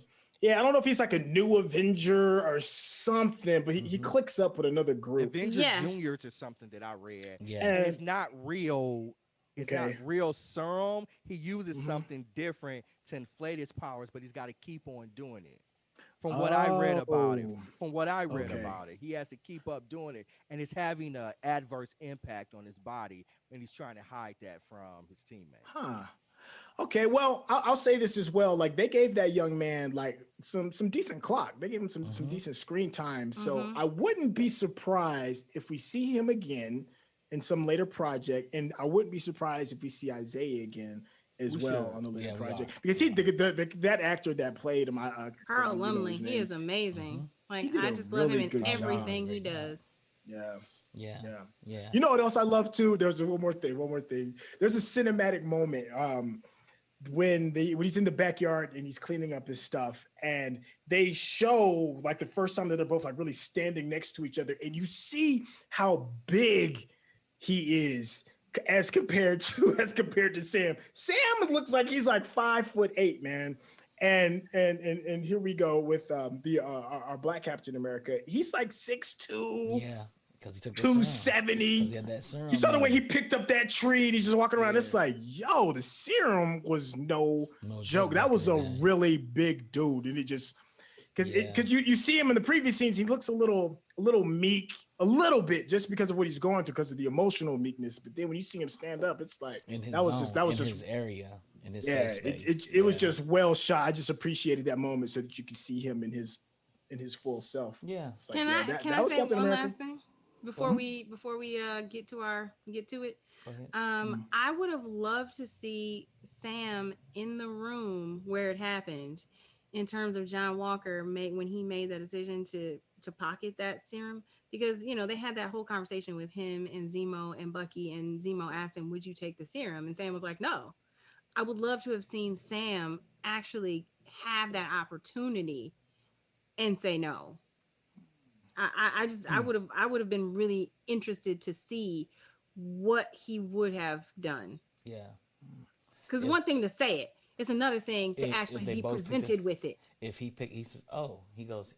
new Avenger or something, but he clicks up with another group.
Avenger Juniors or something that I read.
Yeah.
And it's not real. It's not real serum. He uses something different to inflate his powers, but he's got to keep on doing it. From what I read about it, he has to keep up doing it, and it's having an adverse impact on his body, and he's trying to hide that from his teammates.
Huh. Okay, well, I'll say this as well. Like they gave that young man like some decent clock. They gave him some decent screen time. So I wouldn't be surprised if we see him again in some later project, and I wouldn't be surprised if we see Isaiah again as well on the later project because that actor that played him,
Carl Lumley, he is amazing. Like I just love him in everything he does.
Yeah.
Yeah.
You know what else I love too? There's one more thing. There's a cinematic moment when he's in the backyard and he's cleaning up his stuff, and they show like the first time that they're both like really standing next to each other, and you see how big he is as compared to Sam. Sam looks like he's like 5'8", man. And here we go with our Black Captain America. He's like 6'2".
Yeah. Because he took
270.
He had that serum.
You saw the way he picked up that tree. He's just walking around. It's like, yo, the serum was no joke. That was a really big dude, and it just because you see him in the previous scenes, he looks a little meek, a little bit, just because of what he's going through, because of the emotional meekness. But then when you see him stand up, it's like that was just
his area, in his
it was just well shot. I just appreciated that moment so that you could see him in his full self.
Yeah.
Like, can I say one last thing before we get to it? I would have loved to see Sam in the room where it happened, in terms of John Walker when he made the decision to pocket that serum, because they had that whole conversation with him and Zemo and Bucky, and Zemo asked him, "Would you take the serum?" And Sam was like, "No." I would love to have seen Sam actually have that opportunity and say no. I would have been really interested to see what he would have done.
Yeah.
Because one thing to say it, it's another thing to actually be presented with it.
If he says, oh, he goes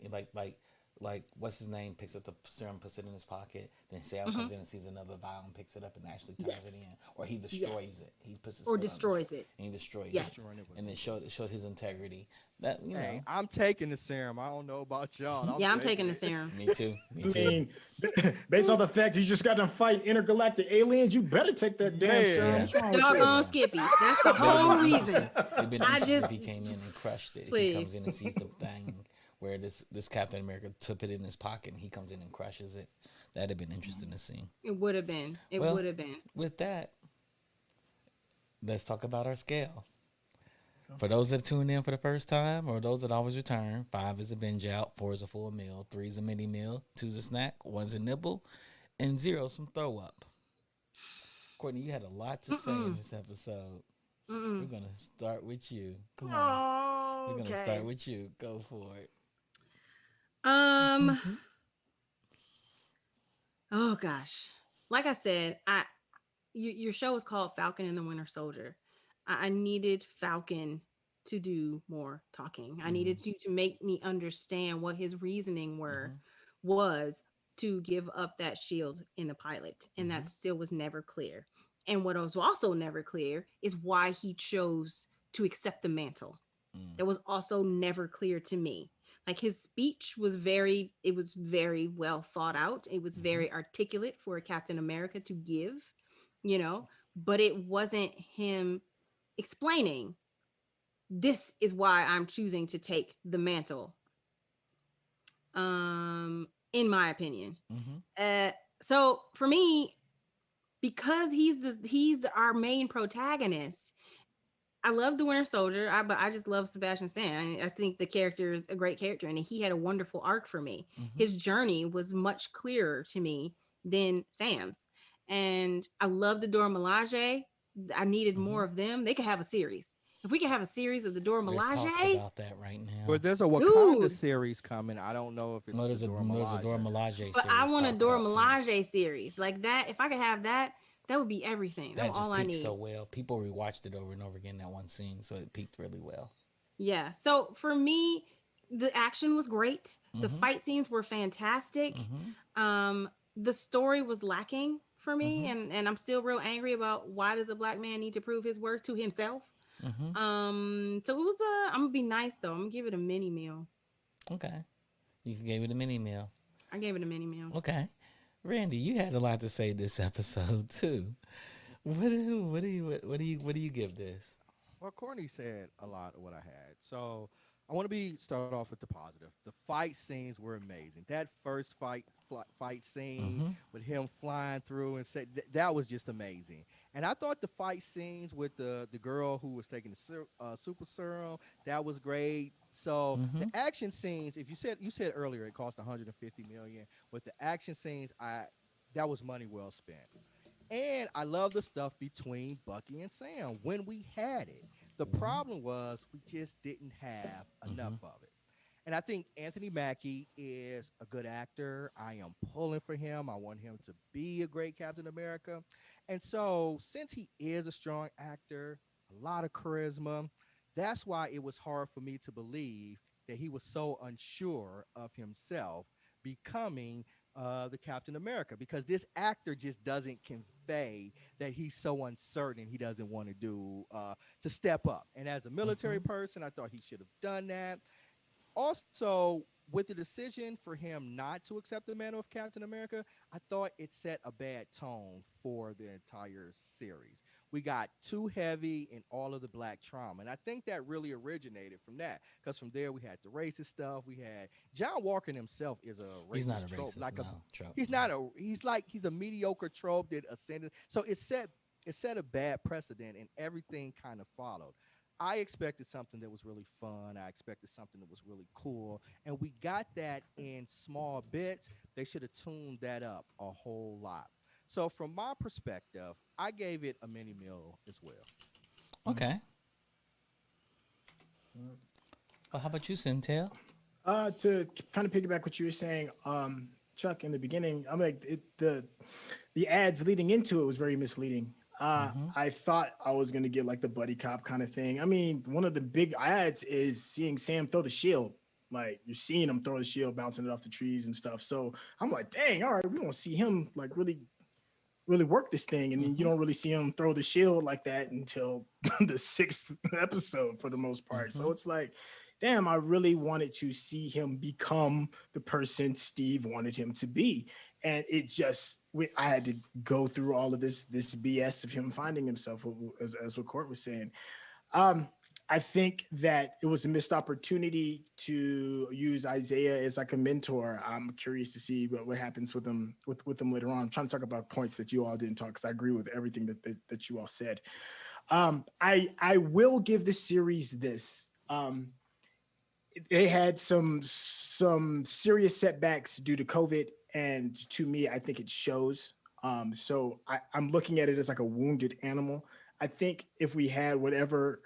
like what's his name picks up the serum, puts it in his pocket, then Sam comes in and sees another vial and picks it up and actually ties it in, or he destroys it. He puts his
destroys it,
and he destroys
it,
and then showed his integrity. That
hey, I'm taking the serum. I don't know about y'all.
I'm taking the serum.
Me too.
I mean, based on the fact you just got to fight intergalactic aliens, you better take that damn serum.
Doggone Skippy. That's the whole reason.
If he came in and crushed it. If he comes in and sees the thing where this Captain America took it in his pocket and he comes in and crushes it. That'd have been interesting to see.
It would have been. Would have been.
With that, let's talk about our scale. For those that tune in for the first time, or those that always return, 5 is a binge out, 4 is a full meal, 3 is a mini meal, 2 is a snack, 1 is a nibble, and 0 is some throw up. Courtney, you had a lot to say in this episode. We're gonna start with you. Come on. We're gonna start with you. Go for it.
Oh gosh. Like I said, your show is called Falcon and the Winter Soldier. I needed Falcon to do more talking. I needed you to make me understand what his reasoning was to give up that shield in the pilot. And that still was never clear. And what was also never clear is why he chose to accept the mantle. That was also never clear to me. Like, his speech was very well thought out. It was very articulate for a Captain America to give, but it wasn't him explaining, this is why I'm choosing to take the mantle. In my opinion. So for me, because he's our main protagonist, I love the Winter Soldier, but I just love Sebastian Stan. I think the character is a great character, and he had a wonderful arc for me. His journey was much clearer to me than Sam's. And I love the Dora Milaje. I needed more of them. They could have a series. If we could have a series of the Dora Milaje.
There's talks about that right now.
But there's a Wakanda series coming. I don't know if it's
there's a Dora Milaje series.
But I want a Dora Milaje series. Like that. If I could have that, that would be everything. That's all I need.
So well. People rewatched it over and over again, that one scene, so it peaked really well.
Yeah. So for me, the action was great. The fight scenes were fantastic. The story was lacking for me, and I'm still real angry about, why does a black man need to prove his worth to himself? So it was I'm gonna be nice though. I'm gonna give it a mini meal.
Okay. You gave it a mini meal.
I gave it a mini meal.
Okay. Randy, you had a lot to say this episode too. What do you give this?
Well, Cortney said a lot of what I had. So I want to start off with the positive. The fight scenes were amazing. That first fight scene with him flying through and that was just amazing. And I thought the fight scenes with the girl who was taking the super serum, that was great. So the action scenes, if you said earlier it cost $150 million, with the action scenes, that was money well spent. And I love the stuff between Bucky and Sam when we had it. The problem was we just didn't have enough of it. And I think Anthony Mackie is a good actor. I am pulling for him. I want him to be a great Captain America. And so since he is a strong actor, a lot of charisma, that's why it was hard for me to believe that he was so unsure of himself becoming the Captain America, because this actor just doesn't convey that he's so uncertain he doesn't want to do to step up. And as a military person, I thought he should have done that. Also, with the decision for him not to accept the mantle of Captain America, I thought it set a bad tone for the entire series. We got too heavy in all of the black trauma. And I think that really originated from that, because from there we had the racist stuff. We had John Walker himself is a racist.
He's not a
trope.
Racist,
He's a mediocre trope that ascended. So it set a bad precedent, and everything kind of followed. I expected something that was really fun. I expected something that was really cool. And we got that in small bits. They should have tuned that up a whole lot. So from my perspective, I gave it a mini meal as well.
Okay. Well, how about you, Syntell?
To kind of piggyback what you were saying, Chuck, in the beginning, I'm like the ads leading into it was very misleading. I thought I was gonna get like the buddy cop kind of thing. I mean, one of the big ads is seeing Sam throw the shield. Like you're seeing him throw the shield, bouncing it off the trees and stuff. So I'm like, dang, all right, we don't see him like really work this thing, and then you don't really see him throw the shield like that until the sixth episode for the most part. So it's like, damn, I really wanted to see him become the person Steve wanted him to be. And it just, I had to go through all of this BS of him finding himself, as what Court was saying. I think that it was a missed opportunity to use Isaiah as like a mentor. I'm curious to see what happens with him later on. I'm trying to talk about points that you all didn't talk, because I agree with everything that you all said. I will give this series this. They had some serious setbacks due to COVID, and to me, I think it shows. So I'm looking at it as like a wounded animal. I think if we had whatever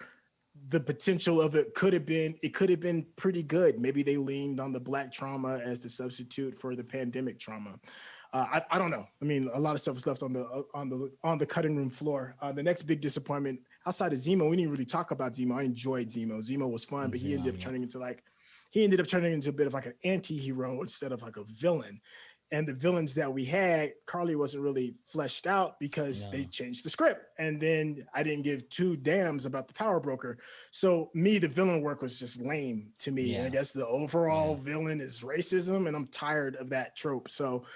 the potential of it could have been pretty good. Maybe they leaned on the Black trauma as the substitute for the pandemic trauma. I don't know. I mean, a lot of stuff was left on the cutting room floor. The next big disappointment outside of Zemo, we didn't really talk about Zemo. I enjoyed Zemo. Zemo was fun, but he ended up turning into a bit of like an anti-hero instead of like a villain. And the villains that we had, Carly wasn't really fleshed out because they changed the script. And then I didn't give two damns about the power broker. So the villain work was just lame to me. And I guess the overall villain is racism, and I'm tired of that trope. So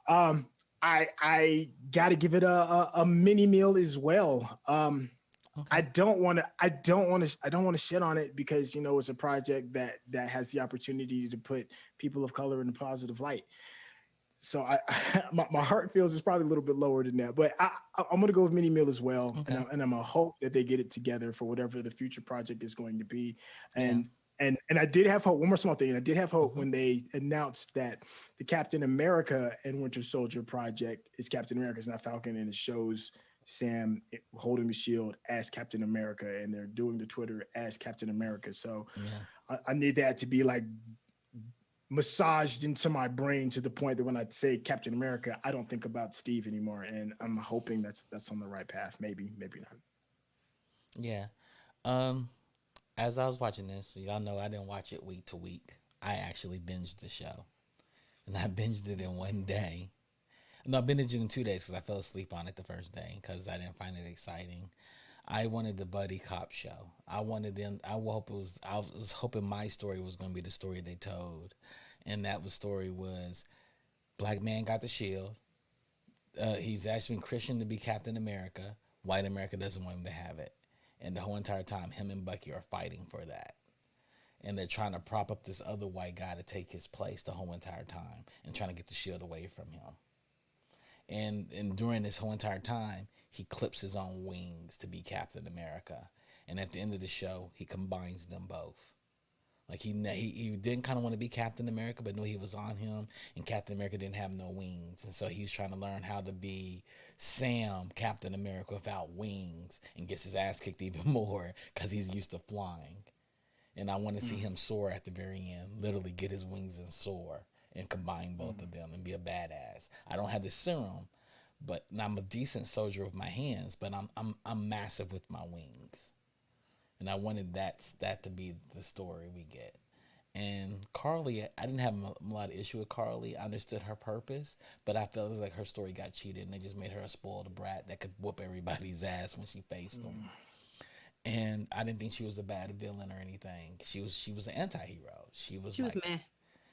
I got to give it a mini meal as well. I don't want to shit on it because, it's a project that has the opportunity to put people of color in a positive light. So my heart feels is probably a little bit lower than that, but I'm going to go with mini meal as well. Okay. And I'm going to hope that they get it together for whatever the future project is going to be. And I did have hope. One more small thing. And I did have hope when they announced that the Captain America and Winter Soldier project is Captain America's not Falcon, and it shows Sam holding the shield as Captain America, and they're doing the Twitter as Captain America. So I need that to be like massaged into my brain to the point that when I say Captain America, I don't think about Steve anymore. And I'm hoping that's on the right path. Maybe not.
Yeah. As I was watching this, y'all know I didn't watch it week to week. I actually binged the show, and I binged it in one day. No, I binged it in 2 days because I fell asleep on it the first day because I didn't find it exciting. I wanted the buddy cop show. I wanted them. I was hoping my story was going to be the story they told, and that story was black man got the shield. He's actually been Christian to be Captain America. White America doesn't want him to have it, and the whole entire time, him and Bucky are fighting for that, and they're trying to prop up this other white guy to take his place the whole entire time, and trying to get the shield away from him. And during this whole entire time, he clips his own wings to be Captain America. And at the end of the show, he combines them both. Like he didn't kind of want to be Captain America, but knew he was on him. And Captain America didn't have no wings. And so he's trying to learn how to be Sam, Captain America, without wings. And gets his ass kicked even more because he's used to flying. And I want to see him soar at the very end. Literally get his wings and soar. And combine both of them and be a badass. I don't have the serum, but I'm a decent soldier with my hands, but I'm massive with my wings. And I wanted that to be the story we get. And Carly, I didn't have a lot of issue with Carly. I understood her purpose, but I felt it was like her story got cheated, and they just made her a spoiled brat that could whoop everybody's ass when she faced them. And I didn't think she was a bad villain or anything. She was an anti-hero. She was meh.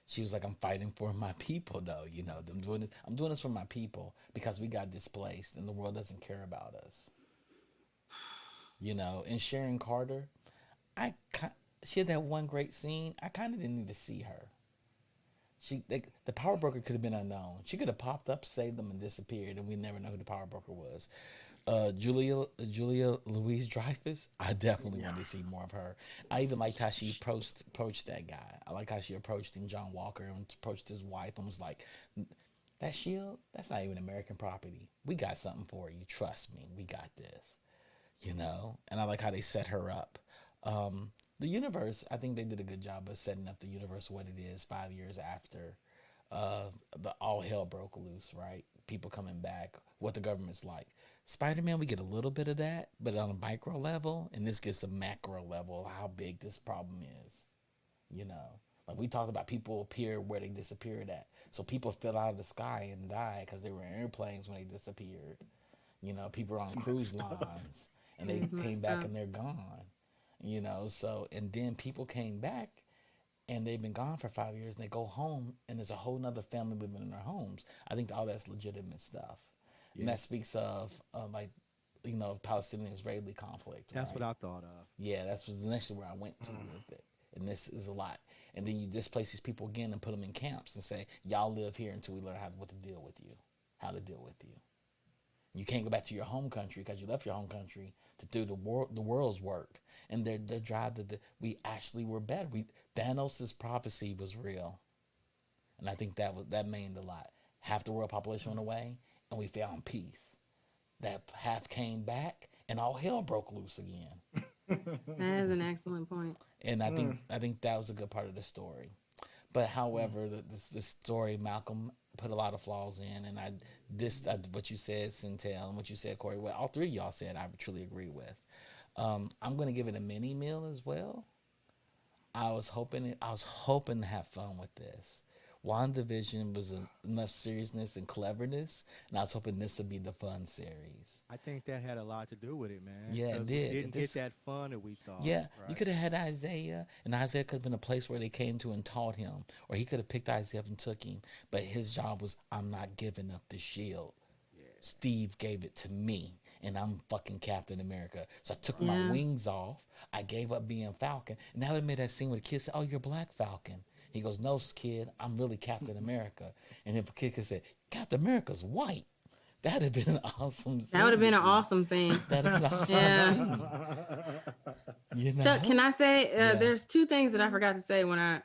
She was like, I'm fighting for my people, though. I'm doing this for my people because we got displaced and the world doesn't care about us. And Sharon Carter, she had that one great scene. I kind of didn't need to see her. The power broker could have been unknown. She could have popped up, saved them, and disappeared, and we never know who the power broker was. Julia Louise Dreyfus. I definitely want to see more of her. I even liked how she approached that guy. I like how she approached him, John Walker, and approached his wife and was like, "That shield, that's not even American property. We got something for you. Trust me, we got this." You know, and I like how they set her up. The universe, I think they did a good job of setting up the universe what it is 5 years after the all hell broke loose, right? People coming back, what the government's like. Spider-Man, we get a little bit of that, but on a micro level, and this gets a macro level of how big this problem is. You know, like we talked about, people appear where they disappeared at. So people fell out of the sky and died because they were in airplanes when they disappeared. You know, people are on cruise lines and they came back and they're gone. You know, so, and then people came back and they've been gone for 5 years and they go home and there's a whole nother family living in their homes. I think all that's legitimate stuff. Yeah. And that speaks of like, you know, Palestinian-Israeli conflict.
That's
right?
what I thought of.
Yeah, that's initially where I went to with it. And this is a lot. And then you displace these people again and put them in camps and say, y'all live here until we learn what to deal with you, how to deal with you. You can't go back to your home country because you left your home country to do the world's work. And their drive we actually were better. Thanos' prophecy was real. And I think that meant a lot. Half the world population went away and we found peace. That half came back and all hell broke loose again.
That is an excellent point.
And I think that was a good part of the story. But however, this story, Malcolm put a lot of flaws in, and what you said, Syntell, and what you said, Corey, what all three of y'all said, I truly agree with. I'm going to give it a mini meal as well. I was hoping to have fun with this. WandaVision was enough seriousness and cleverness, and I was hoping this would be the fun series.
I think that had a lot to do with it, man.
Yeah, it did.
We didn't get that fun that we thought.
Yeah,
right?
You could have had Isaiah, and Isaiah could have been a place where they came to and taught him, or he could have picked Isaiah up and took him, but his job was, I'm not giving up the shield. Yeah. Steve gave it to me, and I'm fucking Captain America. So I took my wings off, I gave up being Falcon, and that would have made that scene where the kid said, oh, you're Black Falcon. He goes, no, kid, I'm really Captain America. And if the kid could say, Captain America's white, that'd have been an awesome scene.
That would have been an awesome scene.
That'd have been awesome.
Yeah.
You know?
Chuck, can I say, there's two things that I forgot to say when I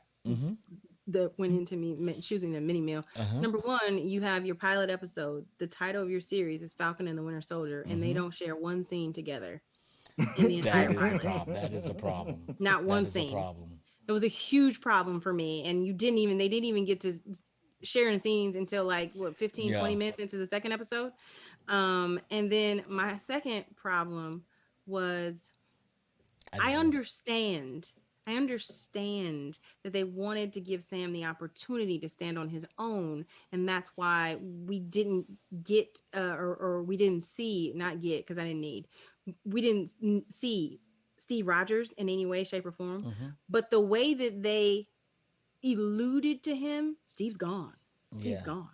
went into me choosing the mini meal. Number one, you have your pilot episode. The title of your series is Falcon and the Winter Soldier, and they don't share one scene together in the entire pilot.
That is a problem.
Not one scene.
Problem. It
was a huge problem for me, and they didn't even get to sharing scenes until like 15 20 minutes into the second episode. And then my second problem was I understand that they wanted to give Sam the opportunity to stand on his own, and that's why we didn't get we didn't see Steve Rogers in any way, shape, or form. But the way that they alluded to him, Steve's gone. Steve's gone.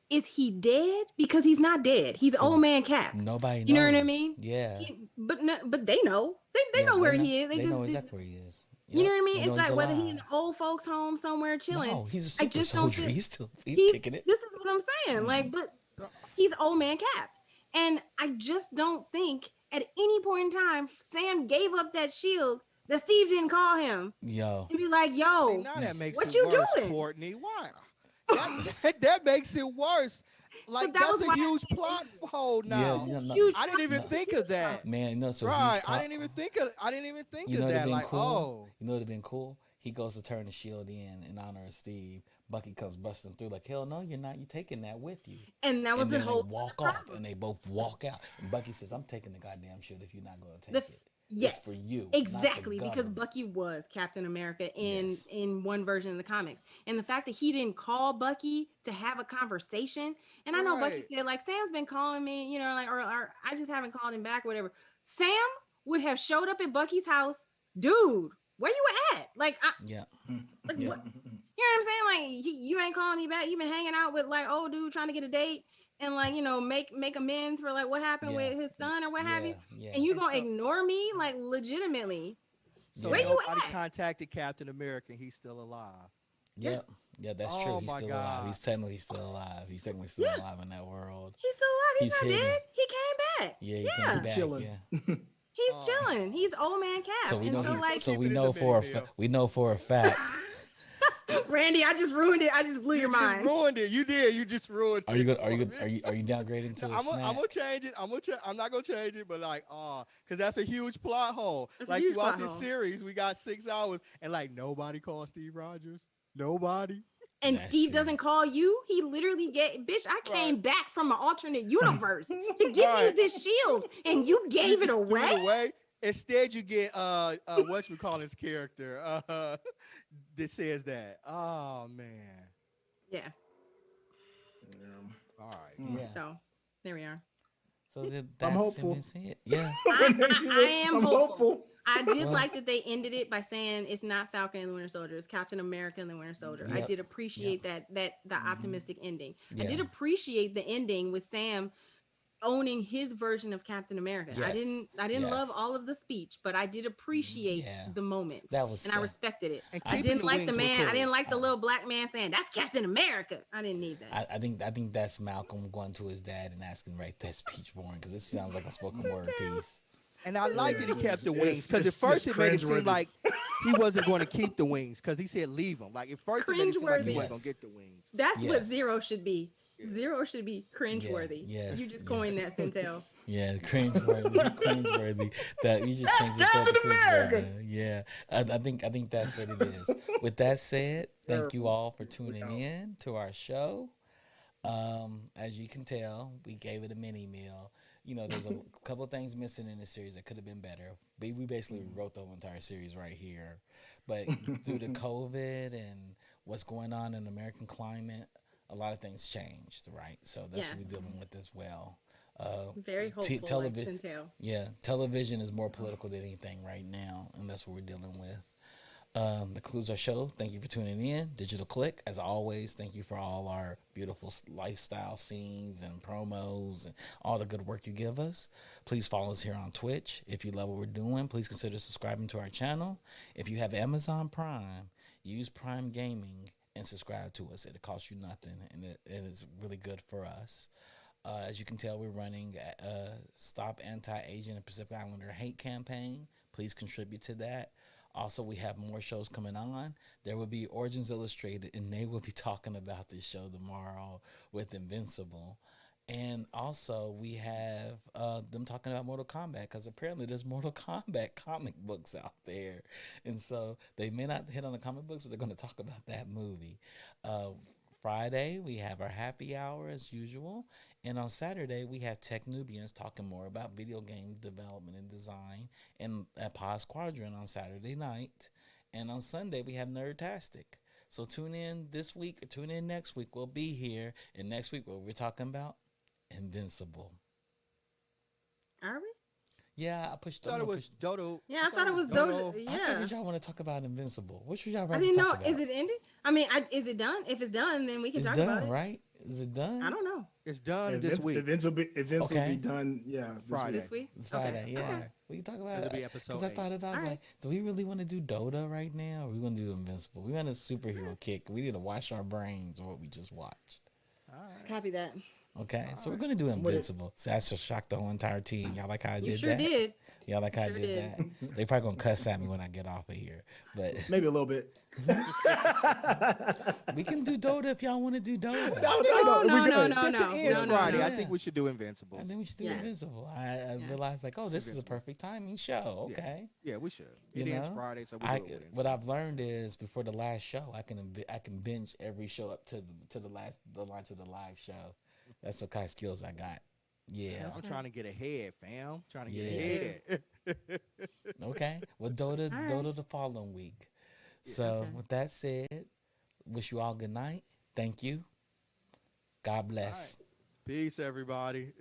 Is he dead? Because he's not dead. He's old man Cap.
Nobody knows.
You know what I mean?
Yeah.
But they know. They know where he is. They
know exactly where he is. Yep.
You know what I mean? It's like whether he's in an old folks home somewhere chilling.
No, he's a super soldier. He's kicking it.
This is what I'm saying. Like, but he's old man Cap. And I just don't think at any point in time, Sam gave up that shield that Steve didn't call him.
Yo.
And be like, yo,
see, now that makes
what
it
you
worse,
doing?
Courtney? Why? That makes it worse. Like, that's a huge plot hole now. I didn't even think of that.
Man, no, so
right. I didn't even think of that. Like,
cool? You know what'd have been cool? He goes to turn the shield in honor of Steve. Bucky comes busting through like, hell no, you're not. You're taking that with you.
And that was the whole
walk off, and they both walk out. And Bucky says, I'm taking the goddamn shield if you're not going to take it.
Yes,
it's for you.
Exactly, because Bucky was Captain America in one version of the comics. And the fact that he didn't call Bucky to have a conversation. And I know Bucky said, like, Sam's been calling me, you know, like, or I just haven't called him back, whatever. Sam would have showed up at Bucky's house. Dude, where you at? Like, what? You know what I'm saying? Like, you ain't calling me back. You've been hanging out with like old dude trying to get a date and like, you know, make amends for like what happened with his son or what have you. And you gonna ignore me like legitimately.
So
where you
at?
at?
Contacted Captain America. He's still alive.
Yep. Yeah, that's true.
Oh
He's
my
still alive.
God.
He's technically still alive. He's technically still alive in that world.
He's still alive. He's not
hidden.
dead. He came back.
Yeah, he came back.
Chilling.
Yeah.
He's chilling. He's old man Cap.
So we know.
we know
for a fact.
Randy, I just ruined it. I just blew your mind.
Ruined it. You did. You just ruined it.
Are you downgrading to?
I'm gonna change it. I'm not gonna change it, but like, because that's a huge plot hole.
That's
like throughout this series, we got 6 hours, and like nobody called Steve Rogers. Nobody.
And that's Steve doesn't call you. He literally bitch, I came back from an alternate universe to give you this shield, and you gave it away.
Instead, you get whatchamacallit's character that says that. Oh man.
Yeah.
All right.
Yeah.
So there we are.
So
I'm hopeful.
Yeah.
I am hopeful. I did like that they ended it by saying it's not Falcon and the Winter Soldier, it's Captain America and the Winter Soldier.
Yep.
I did appreciate that the optimistic ending.
Yeah.
I did appreciate the ending with Sam owning his version of Captain America.
Yes.
I didn't love all of the speech, but I did appreciate the moment. I respected it. I didn't like the man. I didn't like the little black man saying that's Captain America. I didn't need that.
I think that's Malcolm going to his dad and asking, write that speech for him, because it sounds like a spoken word piece.
And I like that he kept the wings, because at first it made it seem like he wasn't going to keep the wings, because he said leave them. Like at first it made it seem like he wasn't going to get the wings.
That's what Zero should be. Zero should be cringeworthy.
Yes.
You just coined that, Syntell.
Yeah, cringeworthy. That you just changed it to cringeworthy. Yeah, I think that's what it is. With that said, thank you all for tuning in to our show. As you can tell, we gave it a mini meal. You know, there's a couple of things missing in the series that could have been better. We basically wrote the whole entire series right here. But due to COVID and what's going on in the American climate, a lot of things changed, right? So that's what we're dealing with as well.
Very hopeful,
television.
like Syntell.
Yeah, television is more political than anything right now, and that's what we're dealing with. That concludes our show. Thank you for tuning in. Digital Click, as always, thank you for all our beautiful lifestyle scenes and promos and all the good work you give us. Please follow us here on Twitch. If you love what we're doing, please consider subscribing to our channel. If you have Amazon Prime, use Prime Gaming and subscribe to us. It costs you nothing, and it is really good for us. As you can tell, we're running a Stop Anti-Asian and Pacific Islander Hate campaign. Please contribute to that. Also, we have more shows coming on. There will be Origins Illustrated, and they will be talking about this show tomorrow with Invincible. And also, we have them talking about Mortal Kombat, because apparently there's Mortal Kombat comic books out there. And so they may not hit on the comic books, but they're going to talk about that movie. Friday, we have our happy hour as usual. And on Saturday, we have Tech Nubians talking more about video game development and design, and at Pod Squadron on Saturday night. And on Sunday, we have Nerdtastic. So tune in this week or tune in next week. We'll be here. And next week, what we're talking about? Invincible.
Are we?
Yeah, I thought it was Dodo.
Yeah, I thought it was Dodo. Yeah.
I thought y'all want to talk about Invincible. What should y'all rather
I didn't know.
talk about?
Is it ending? I mean, is it done? If it's done, then we can talk about it.
Right? Is it done?
I don't know.
It's done this week.
Events will be done. Yeah,
Friday.
This week.
It's Friday. Yeah,
okay.
We can talk about
It'll
it.
be episode
Because I thought about like, do we really want to do Dota right now? Or we want to do Invincible? We want a superhero kick. We need to wash our brains on what we just watched.
All right.
Copy that.
Okay, so we're gonna do Invincible. So that's just shocked the whole entire team. Y'all like how I did that?
You sure did.
Y'all like how I did that? They probably gonna cuss at me when I get off of here, but
maybe a little bit.
We can do Dota if y'all want to do Dota.
No. Friday. I think we should do Invincible.
I think we should do Invincible. I realized like, oh, this is a perfect timing show. Okay.
Yeah, we should. It ends Friday, so we do it.
What I've learned is before the last show, I can binge every show up to the launch of the live show. That's what kind of skills I got. Yeah.
I'm trying to get ahead, fam. Trying to get ahead.
Okay. Well, Dota the following week. So with that said, wish you all good night. Thank you. God bless.
Peace, everybody.